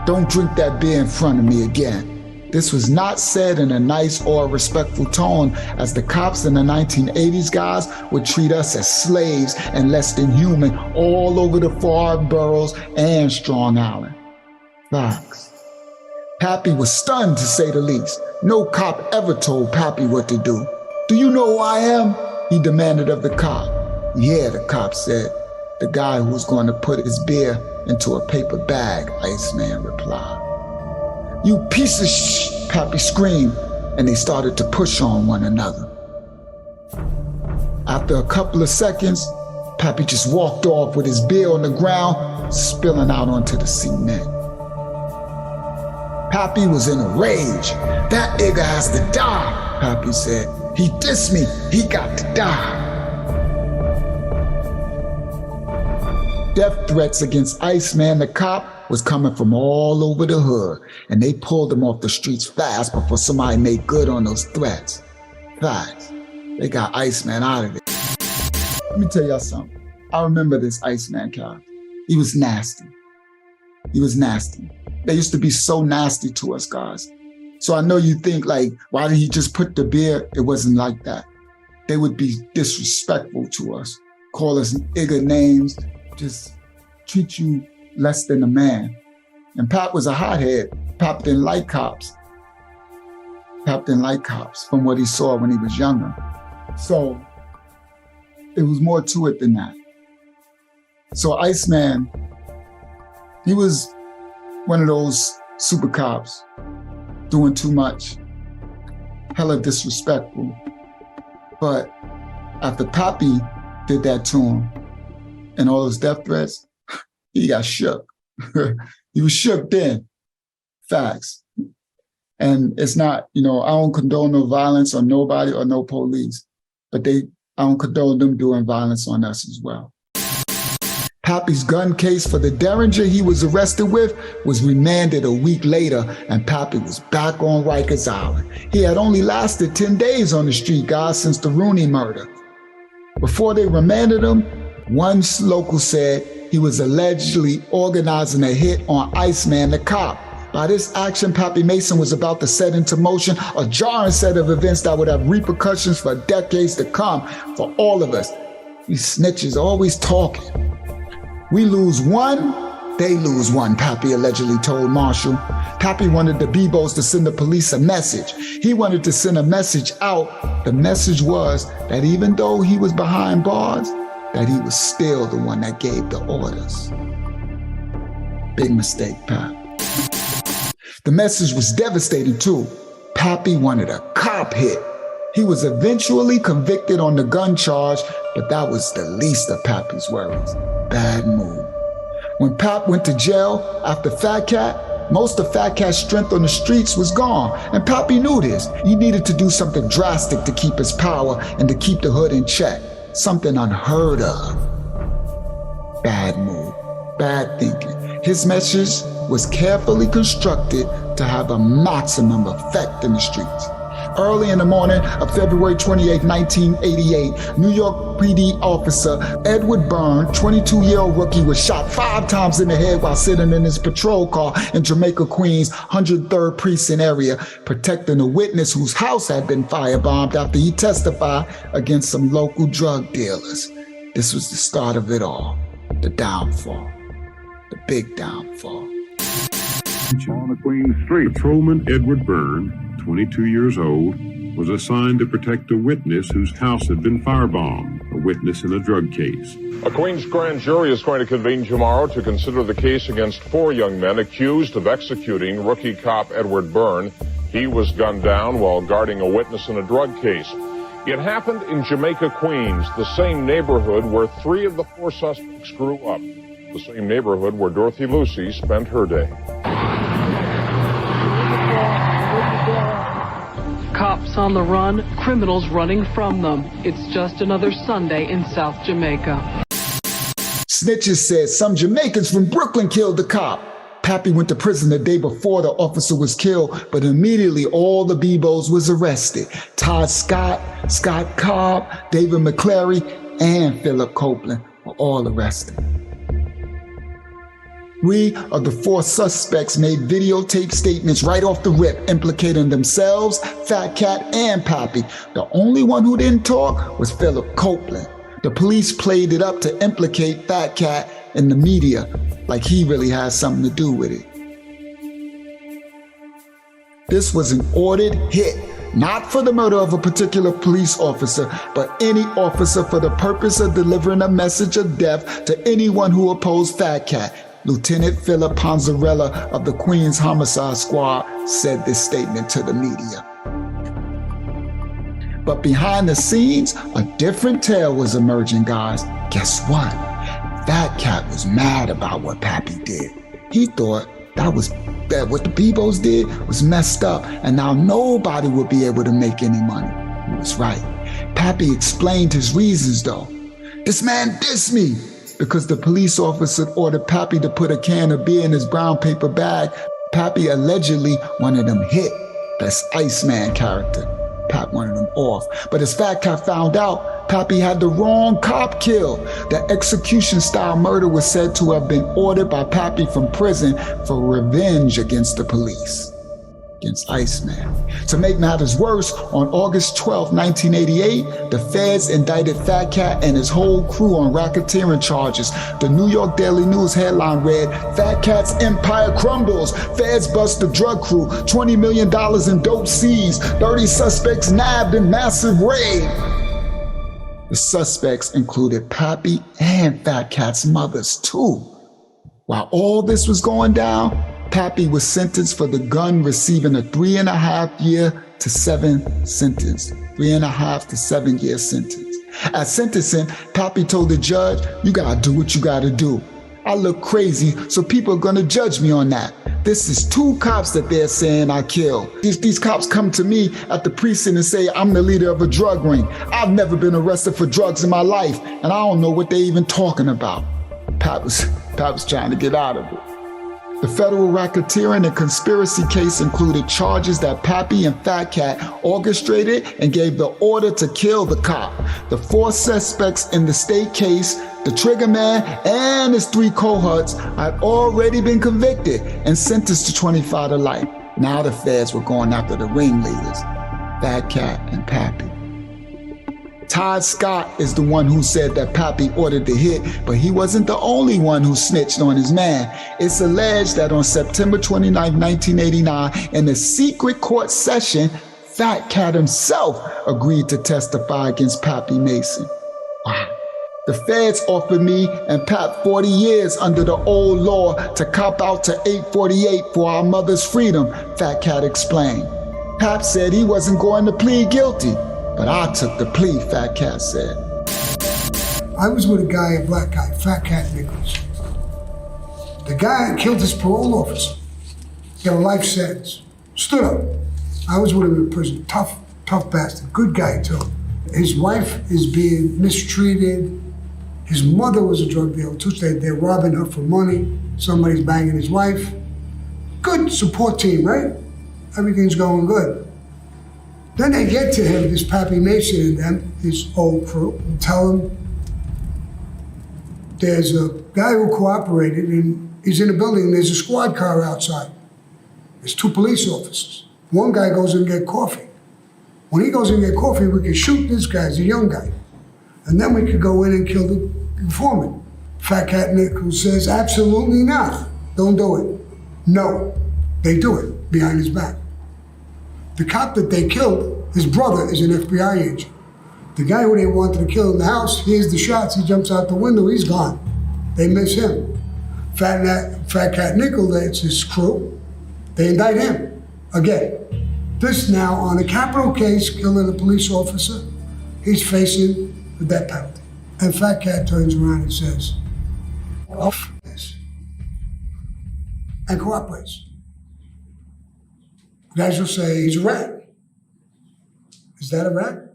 "Don't drink that beer in front of me again." This was not said in a nice or respectful tone, as the cops in the 1980s, guys, would treat us as slaves and less than human all over the 5 boroughs and Strong Island. Facts. Pappy was stunned, to say the least. No cop ever told Pappy what to do. "Do you know who I am?" he demanded of the cop. "Yeah," the cop said. "The guy who was going to put his beer into a paper bag," Iceman replied. "You piece of sh!" Pappy screamed, and they started to push on one another. After a couple of seconds, Pappy just walked off with his beer on the ground, spilling out onto the cement. Pappy was in a rage. "That nigga has to die," Pappy said. "He dissed me. He got to die." Death threats against Iceman, the cop, was coming from all over the hood, and they pulled him off the streets fast before somebody made good on those threats. Facts. They got Iceman out of there. Let me tell y'all something. I remember this Iceman character. He was nasty. He was nasty. They used to be so nasty to us, guys. So I know you think, like, why did he just put the beer? It wasn't like that. They would be disrespectful to us, call us nigger names, just treat you less than a man. And Pap was a hothead. Pap didn't like cops. Pap didn't like cops from what he saw when he was younger. So it was more to it than that. So Iceman, he was one of those super cops doing too much, hella disrespectful. But after Pappy did that to him and all those death threats, he got shook. He was shook then. Facts. And it's not, I don't condone no violence on nobody or no police, but I don't condone them doing violence on us as well. Pappy's gun case for the Derringer he was arrested with was remanded a week later, and Pappy was back on Rikers Island. He had only lasted 10 days on the street, guys, since the Rooney murder. Before they remanded him, one local said he was allegedly organizing a hit on Iceman the cop. By this action, Pappy Mason was about to set into motion a jarring set of events that would have repercussions for decades to come for all of us. These snitches always talking. We lose one, they lose one, Pappy allegedly told Marshall. Pappy wanted the BIBOs to send the police a message. He wanted to send a message out. The message was that even though he was behind bars, that he was still the one that gave the orders. Big mistake, Pap. The message was devastating too. Pappy wanted a cop hit. He was eventually convicted on the gun charge, but that was the least of Pappy's worries. Bad move. When Pap went to jail after FATCAT, most of FATCAT's strength on the streets was gone, and Pappy knew this. He needed to do something drastic to keep his power and to keep the hood in check. Something unheard of. Bad move. Bad thinking. His message was carefully constructed to have a maximum effect in the streets. Early in the morning of February 28, 1988, New York PD officer Edward Byrne, 22-year-old rookie, was shot 5 times in the head while sitting in his patrol car in Jamaica, Queens, 103rd Precinct area, protecting a witness whose house had been firebombed after he testified against some local drug dealers. This was the start of it all, the downfall, the big downfall. On the Queen Street. Patrolman Edward Byrne, 22 years old, was assigned to protect a witness whose house had been firebombed, a witness in a drug case. A Queens grand jury is going to convene tomorrow to consider the case against 4 young men accused of executing rookie cop Edward Byrne. He was gunned down while guarding a witness in a drug case. It happened in Jamaica, Queens, the same neighborhood where 3 of the 4 suspects grew up, the same neighborhood where Dorothy Lucy spent her day. Cops on the run, criminals running from them. It's just another Sunday in South Jamaica. Snitches said some Jamaicans from Brooklyn killed the cop. Pappy went to prison the day before the officer was killed, but immediately all the BIBOs was arrested. Todd Scott, Scott Cobb, David McClary, and Philip Copeland were all arrested. 3 of the 4 suspects made videotape statements right off the rip, implicating themselves, FATCAT, and Pappy. The only one who didn't talk was Philip Copeland. The police played it up to implicate FATCAT in the media, like he really has something to do with it. This was an ordered hit, not for the murder of a particular police officer, but any officer for the purpose of delivering a message of death to anyone who opposed FATCAT. Lieutenant Philip Ponzarella of the Queens Homicide Squad said this statement to the media. But behind the scenes, a different tale was emerging, guys. Guess what? FATCAT was mad about what Pappy did. He thought that what the BIBOs did was messed up, and now nobody would be able to make any money. He was right. Pappy explained his reasons, though. This man dissed me. Because the police officer ordered Pappy to put a can of beer in his brown paper bag, Pappy allegedly wanted him hit. That's Iceman character. Pap wanted him off. But as FATCAT found out, Pappy had the wrong cop killed. The execution-style murder was said to have been ordered by Pappy from prison for revenge against the police. against Iceman. To make matters worse, on August 12, 1988, the feds indicted FATCAT and his whole crew on racketeering charges. The New York Daily News headline read, "FATCAT's empire crumbles. Feds bust the drug crew. $20 million in dope seized. 30 suspects nabbed in massive raid." The suspects included Pappy and FATCAT's mothers too. While all this was going down, Pappy was sentenced for the gun, receiving a 3.5 year to 7 sentence. 3.5 to 7 year sentence. At sentencing, Pappy told the judge, "You gotta do what you gotta do. I look crazy, so people are gonna judge me on that. This is 2 cops that they're saying I killed. These cops come to me at the precinct and say I'm the leader of a drug ring. I've never been arrested for drugs in my life, and I don't know what they're even talking about." Pap was trying to get out of it. The federal racketeering and conspiracy case included charges that Pappy and FATCAT orchestrated and gave the order to kill the cop. The 4 suspects in the state case, the trigger man and his 3 cohorts, had already been convicted and sentenced to 25 to life. Now the feds were going after the ringleaders, FATCAT and Pappy. Todd Scott is the one who said that Pappy ordered the hit, but he wasn't the only one who snitched on his man. It's alleged that on September 29, 1989, in a secret court session, FATCAT himself agreed to testify against Pappy Mason. Wow. The feds offered me and Pap 40 years under the old law to cop out to 848 for our mother's freedom, FATCAT explained. Pap said he wasn't going to plead guilty. But I took the plea, FATCAT said. I was with a guy, a black guy, FATCAT Nichols. The guy killed his parole officer. He got a life sentence. Stood up. I was with him in prison. Tough bastard. Good guy, too. His wife is being mistreated. His mother was a drug dealer, too. They're robbing her for money. Somebody's banging his wife. Good support team, right? Everything's going good. Then they get to him, this Pappy Mason and them, his old crew, and tell him there's a guy who cooperated and he's in a building and there's a squad car outside. There's 2 police officers. One guy goes in and get coffee. When he goes in and get coffee, we can shoot this guy, he's a young guy. And then we could go in and kill the informant. FATCAT Nichols says, absolutely not. Don't do it. No, they do it behind his back. The cop that they killed, his brother is an FBI agent. The guy who they wanted to kill in the house, hears the shots, he jumps out the window, he's gone. They miss him. FATCAT Nichols, that's his crew, they indict him again. This now on a capital case, killing a police officer, he's facing the death penalty. And FATCAT turns around and says, off this, and cooperates. Guys will say he's a rat. Is that a rat?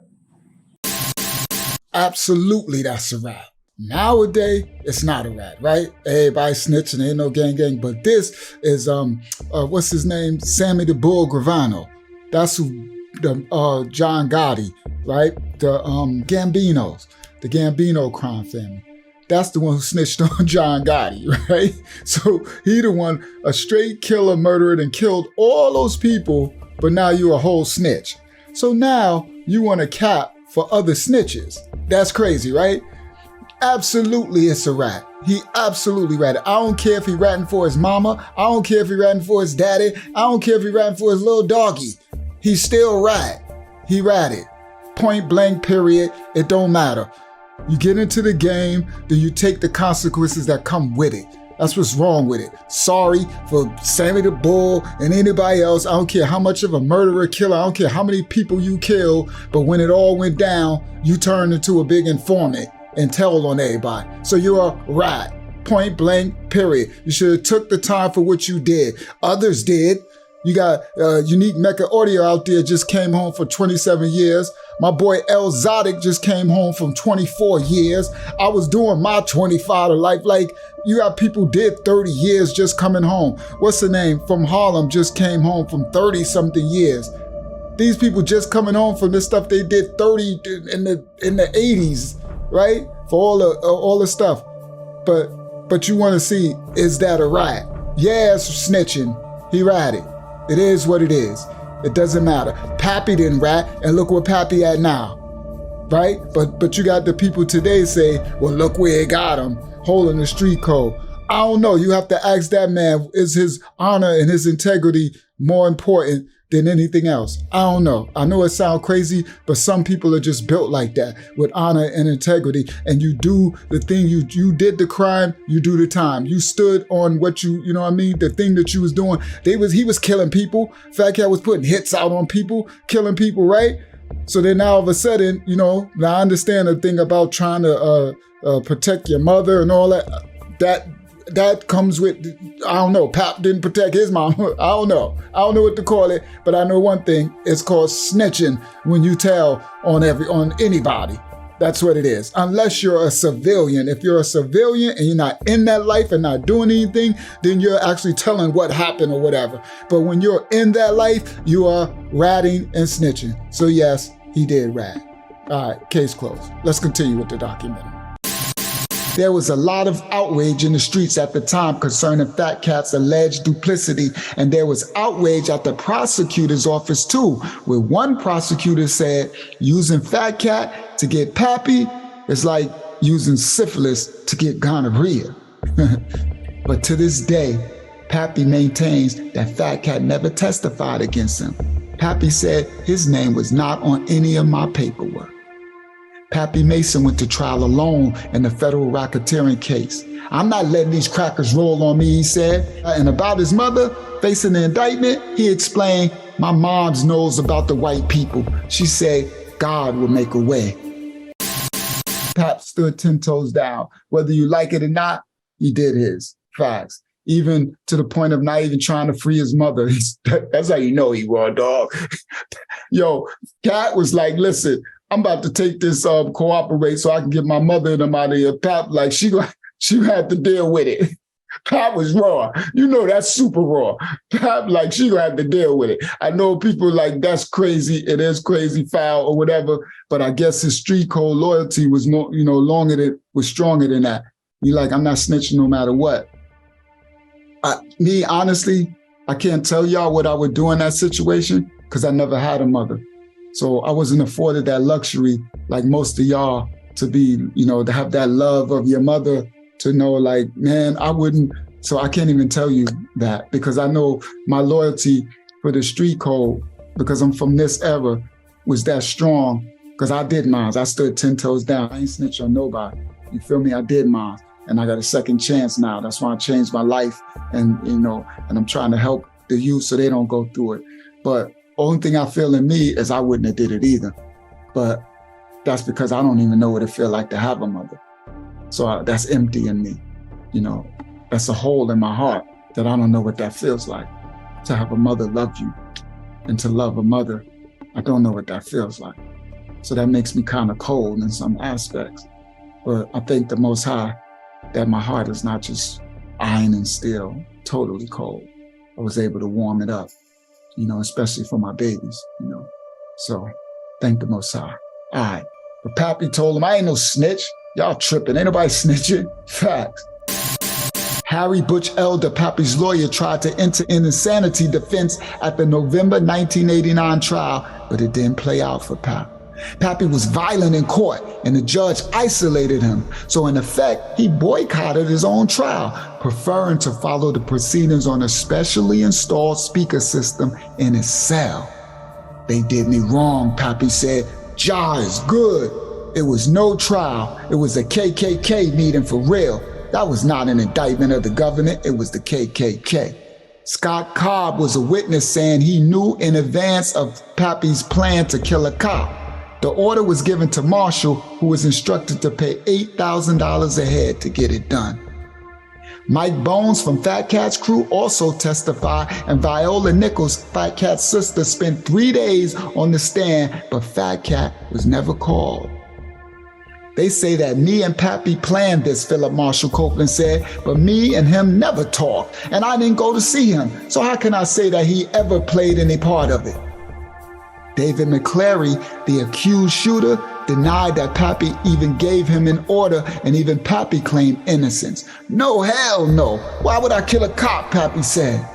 Absolutely, that's a rat. Nowadays, it's not a rat, right? Everybody snitching, ain't no gang. But this is, what's his name? Sammy the Bull Gravano. That's who, John Gotti, right? The Gambinos, the Gambino crime family. That's the one who snitched on John Gotti, right? So he the one, a straight killer, murdered and killed all those people, but now you're a whole snitch. So now you want a cap for other snitches. That's crazy, right? Absolutely, it's a rat. He absolutely ratted. I don't care if he ratting for his mama. I don't care if he ratting for his daddy. I don't care if he ratting for his little doggy. He's still rat. He ratted. Point blank, period. It don't matter. You get into the game, then you take the consequences that come with it. That's what's wrong with it. Sorry for Sammy the Bull and anybody else. I don't care how much of a murderer, killer, I don't care how many people you kill, but when it all went down, you turned into a big informant and tell on everybody. So you're a rat. Point blank, period. You should have took the time for what you did. Others did. You got Unique Mecca Audio out there, just came home for 27 years. My boy El Zotic just came home from 24 years. I was doing my 25 to life. Like, you got people did 30 years just coming home. What's the name? From Harlem just came home from 30 something years. These people just coming home from this stuff they did 30 in the 80s, right? For all the stuff. But you want to see, is that a rat? Yeah, it's snitching. He ratted. It is what it is. It doesn't matter. Pappy didn't rat, and look where Pappy at now, right? But you got the people today say, well, look where it got him, holding the street code. I don't know. You have to ask that man, is his honor and his integrity more important than anything else? I don't know. I know it sounds crazy, but some people are just built like that, with honor and integrity. And you do the thing, you did the crime, you do the time. You stood on what you know what I mean? The thing that you was doing. He was killing people. FATCAT was putting hits out on people, killing people, right? So then now all of a sudden, you know, now I understand the thing about trying to protect your mother and all that. That comes with, I don't know, Pap didn't protect his mom. I don't know what to call it, but I know one thing, it's called snitching when you tell on anybody. That's what it is. Unless you're a civilian. If you're a civilian and you're not in that life and not doing anything, then you're actually telling what happened or whatever. But when you're in that life, you are ratting and snitching. So yes, he did rat. All right, case closed. Let's continue with the documentary. There was a lot of outrage in the streets at the time concerning FATCAT's alleged duplicity, and there was outrage at the prosecutor's office too, where one prosecutor said using FATCAT to get Pappy is like using syphilis to get gonorrhea. But to this day, Pappy maintains that FATCAT never testified against him. Pappy said his name was not on any of my paperwork. Pappy Mason went to trial alone in the federal racketeering case. I'm not letting these crackers roll on me, he said. And about his mother facing the indictment, he explained, my mom's knows about the white people. She said, God will make a way. Pap stood 10 toes down. Whether you like it or not, he did his. Facts. Even to the point of not even trying to free his mother. That's how you know he raw dog. Yo, Cat was like, listen, I'm about to take this cooperate so I can get my mother and them out of here. Pap, like she had to deal with it. Pap was raw. You know that's super raw. Pap, like she gonna have to deal with it. I know people like that's crazy. It is crazy, foul or whatever. But I guess his street code loyalty was more, was stronger than that. He like, I'm not snitching no matter what. Me, honestly, I can't tell y'all what I would do in that situation because I never had a mother. So I wasn't afforded that luxury like most of y'all to be, to have that love of your mother, to know like, man, I wouldn't. So I can't even tell you that because I know my loyalty for the street code, because I'm from this era, was that strong because I did mine. I stood 10 toes down. I ain't snitch on nobody. You feel me? I did mine. And I got a second chance now. That's why I changed my life. And, and I'm trying to help the youth so they don't go through it. But only thing I feel in me is I wouldn't have did it either. But that's because I don't even know what it feel like to have a mother. So that's empty in me. That's a hole in my heart that I don't know what that feels like. To have a mother love you and to love a mother, I don't know what that feels like. So that makes me kind of cold in some aspects. But I thank the Most High that my heart is not just iron and steel, totally cold. I was able to warm it up. Especially for my babies, So thank the Most High. All right. But Pappy told him, I ain't no snitch. Y'all tripping. Ain't nobody snitching. Facts. Harry Butch Elder, Pappy's lawyer, tried to enter an insanity defense at the November 1989 trial, but it didn't play out for Pap. Pappy was violent in court, and the judge isolated him. So in effect, he boycotted his own trial, preferring to follow the proceedings on a specially installed speaker system in his cell. They did me wrong, Pappy said. Jah is good. It was no trial. It was a KKK meeting for real. That was not an indictment of the government. It was the KKK. Scott Cobb was a witness saying he knew in advance of Pappy's plan to kill a cop. The order was given to Marshall, who was instructed to pay $8,000 a head to get it done. Mike Bones from FATCAT's crew also testified, and Viola Nichols, FATCAT's sister, spent 3 days on the stand, but FATCAT was never called. They say that me and Pappy planned this, Philip Marshall Copeland said, but me and him never talked, and I didn't go to see him. So how can I say that he ever played any part of it? David McCleary, the accused shooter, denied that Pappy even gave him an order, and even Pappy claimed innocence. No, hell no. Why would I kill a cop, Pappy said.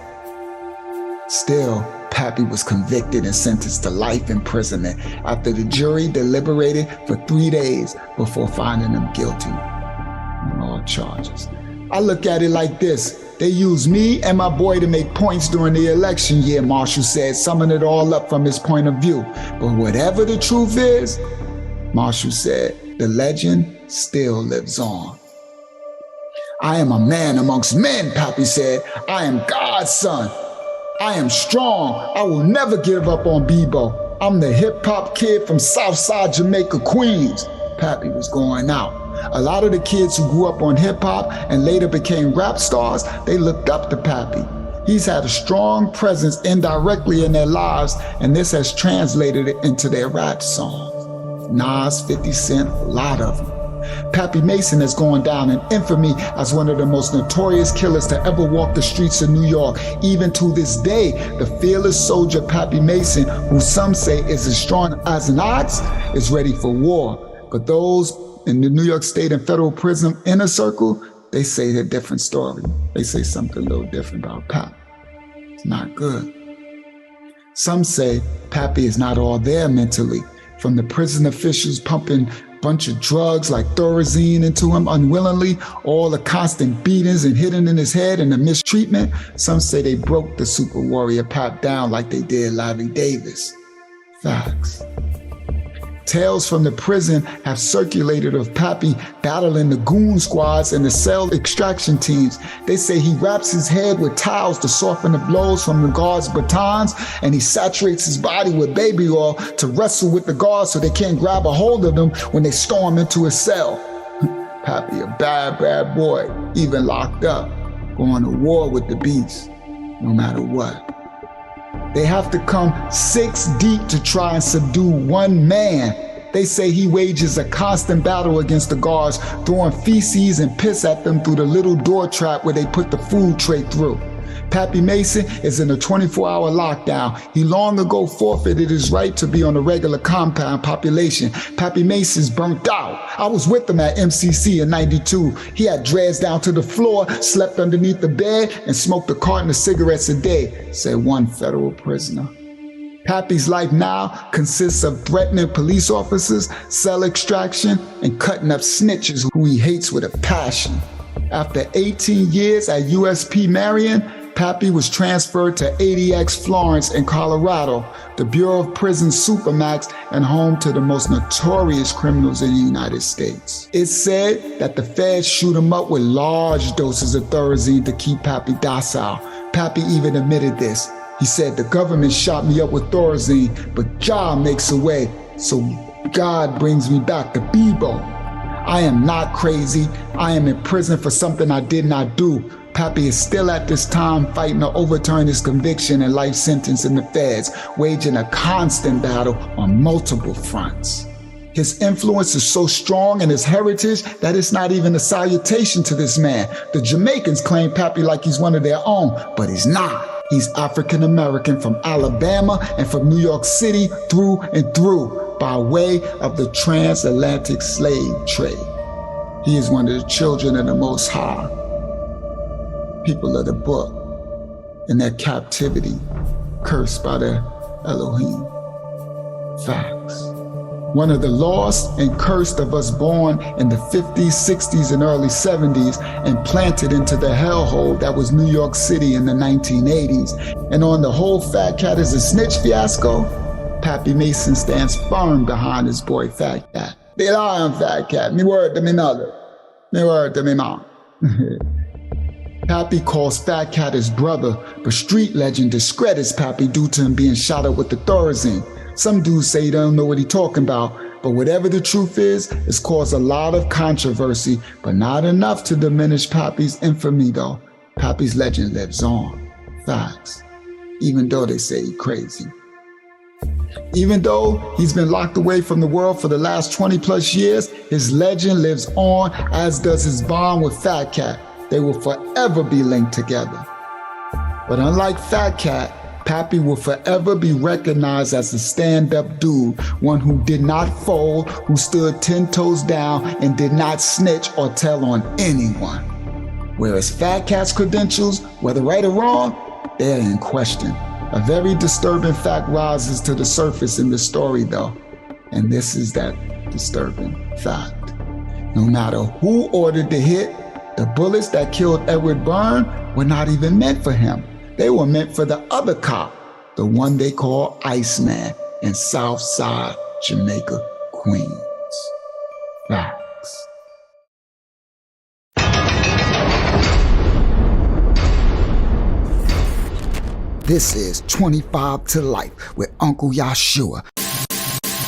Still, Pappy was convicted and sentenced to life imprisonment after the jury deliberated for 3 days before finding him guilty on all charges. I look at it like this. They used me and my boy to make points during the election year, Marshall said, summing it all up from his point of view. But whatever the truth is, Marshall said, the legend still lives on. I am a man amongst men, Pappy said. I am God's son. I am strong. I will never give up on Bebo. I'm the hip-hop kid from Southside Jamaica, Queens. Pappy was going out. A lot of the kids who grew up on hip-hop and later became rap stars, they looked up to Pappy. He's had a strong presence indirectly in their lives, and this has translated it into their rap songs. Nas, 50 Cent, a lot of them. Pappy Mason has gone down in infamy as one of the most notorious killers to ever walk the streets of New York. Even to this day, the fearless soldier Pappy Mason, who some say is as strong as an ox, is ready for war. But those in the New York State and federal prison inner circle, they say a different story. They say something a little different about Pap. It's not good. Some say Pappy is not all there mentally, from the prison officials pumping bunch of drugs like Thorazine into him unwillingly, all the constant beatings and hitting in his head and the mistreatment. Some say they broke the super warrior Pap down like they did Larry Davis. Facts. Tales from the prison have circulated of Pappy battling the goon squads and the cell extraction teams. They say he wraps his head with towels to soften the blows from the guards' batons, and he saturates his body with baby oil to wrestle with the guards so they can't grab a hold of him when they storm into his cell. Pappy, a bad, bad boy, even locked up, going to war with the beast, no matter what. They have to come 6 deep to try and subdue one man. They say he wages a constant battle against the guards, throwing feces and piss at them through the little door trap where they put the food tray through. Pappy Mason is in a 24-hour lockdown. He long ago forfeited his right to be on a regular compound population. Pappy Mason's burnt out. I was with him at MCC in '92. He had dreads down to the floor, slept underneath the bed, and smoked a carton of cigarettes a day, said one federal prisoner. Pappy's life now consists of threatening police officers, cell extraction, and cutting up snitches who he hates with a passion. After 18 years at USP Marion, Pappy was transferred to ADX Florence in Colorado, the Bureau of Prisons Supermax and home to the most notorious criminals in the United States. It's said that the feds shoot him up with large doses of Thorazine to keep Pappy docile. Pappy even admitted this. He said, the government shot me up with Thorazine, but Jah makes a way, so God brings me back to Bebo. I am not crazy. I am in prison for something I did not do. Pappy is still at this time fighting to overturn his conviction and life sentence in the feds, waging a constant battle on multiple fronts. His influence is so strong and his heritage that it's not even a salutation to this man. The Jamaicans claim Pappy like he's one of their own, but he's not. He's African American from Alabama and from New York City through and through by way of the transatlantic slave trade. He is one of the children of the Most High, people of the book, in their captivity, cursed by their Elohim. Facts. One of the lost and cursed of us born in the 50s, 60s, and early 70s and planted into the hellhole that was New York City in the 1980s. And on the whole FATCAT is a snitch fiasco, Pappy Mason stands firm behind his boy FATCAT. They lie on FATCAT. Me word to me mother. Me word to me mom. Pappy calls FATCAT his brother, but street legend discredits Pappy due to him being shot up with the Thorazine. Some dudes say he don't know what he's talking about, but whatever the truth is, it's caused a lot of controversy, but not enough to diminish Pappy's infamy though. Pappy's legend lives on. Facts. Even though they say he's crazy. Even though he's been locked away from the world for the last 20 plus years, his legend lives on, as does his bond with FATCAT. They will forever be linked together. But unlike FATCAT, Pappy will forever be recognized as a stand-up dude, one who did not fold, who stood 10 toes down and did not snitch or tell on anyone. Whereas FATCAT's credentials, whether right or wrong, they're in question. A very disturbing fact rises to the surface in the story, though, and this is that disturbing fact. No matter who ordered the hit, the bullets that killed Edward Byrne were not even meant for him. They were meant for the other cop, the one they call Iceman in Southside, Jamaica, Queens. Facts. This is 25 to Life with Uncle Yashua.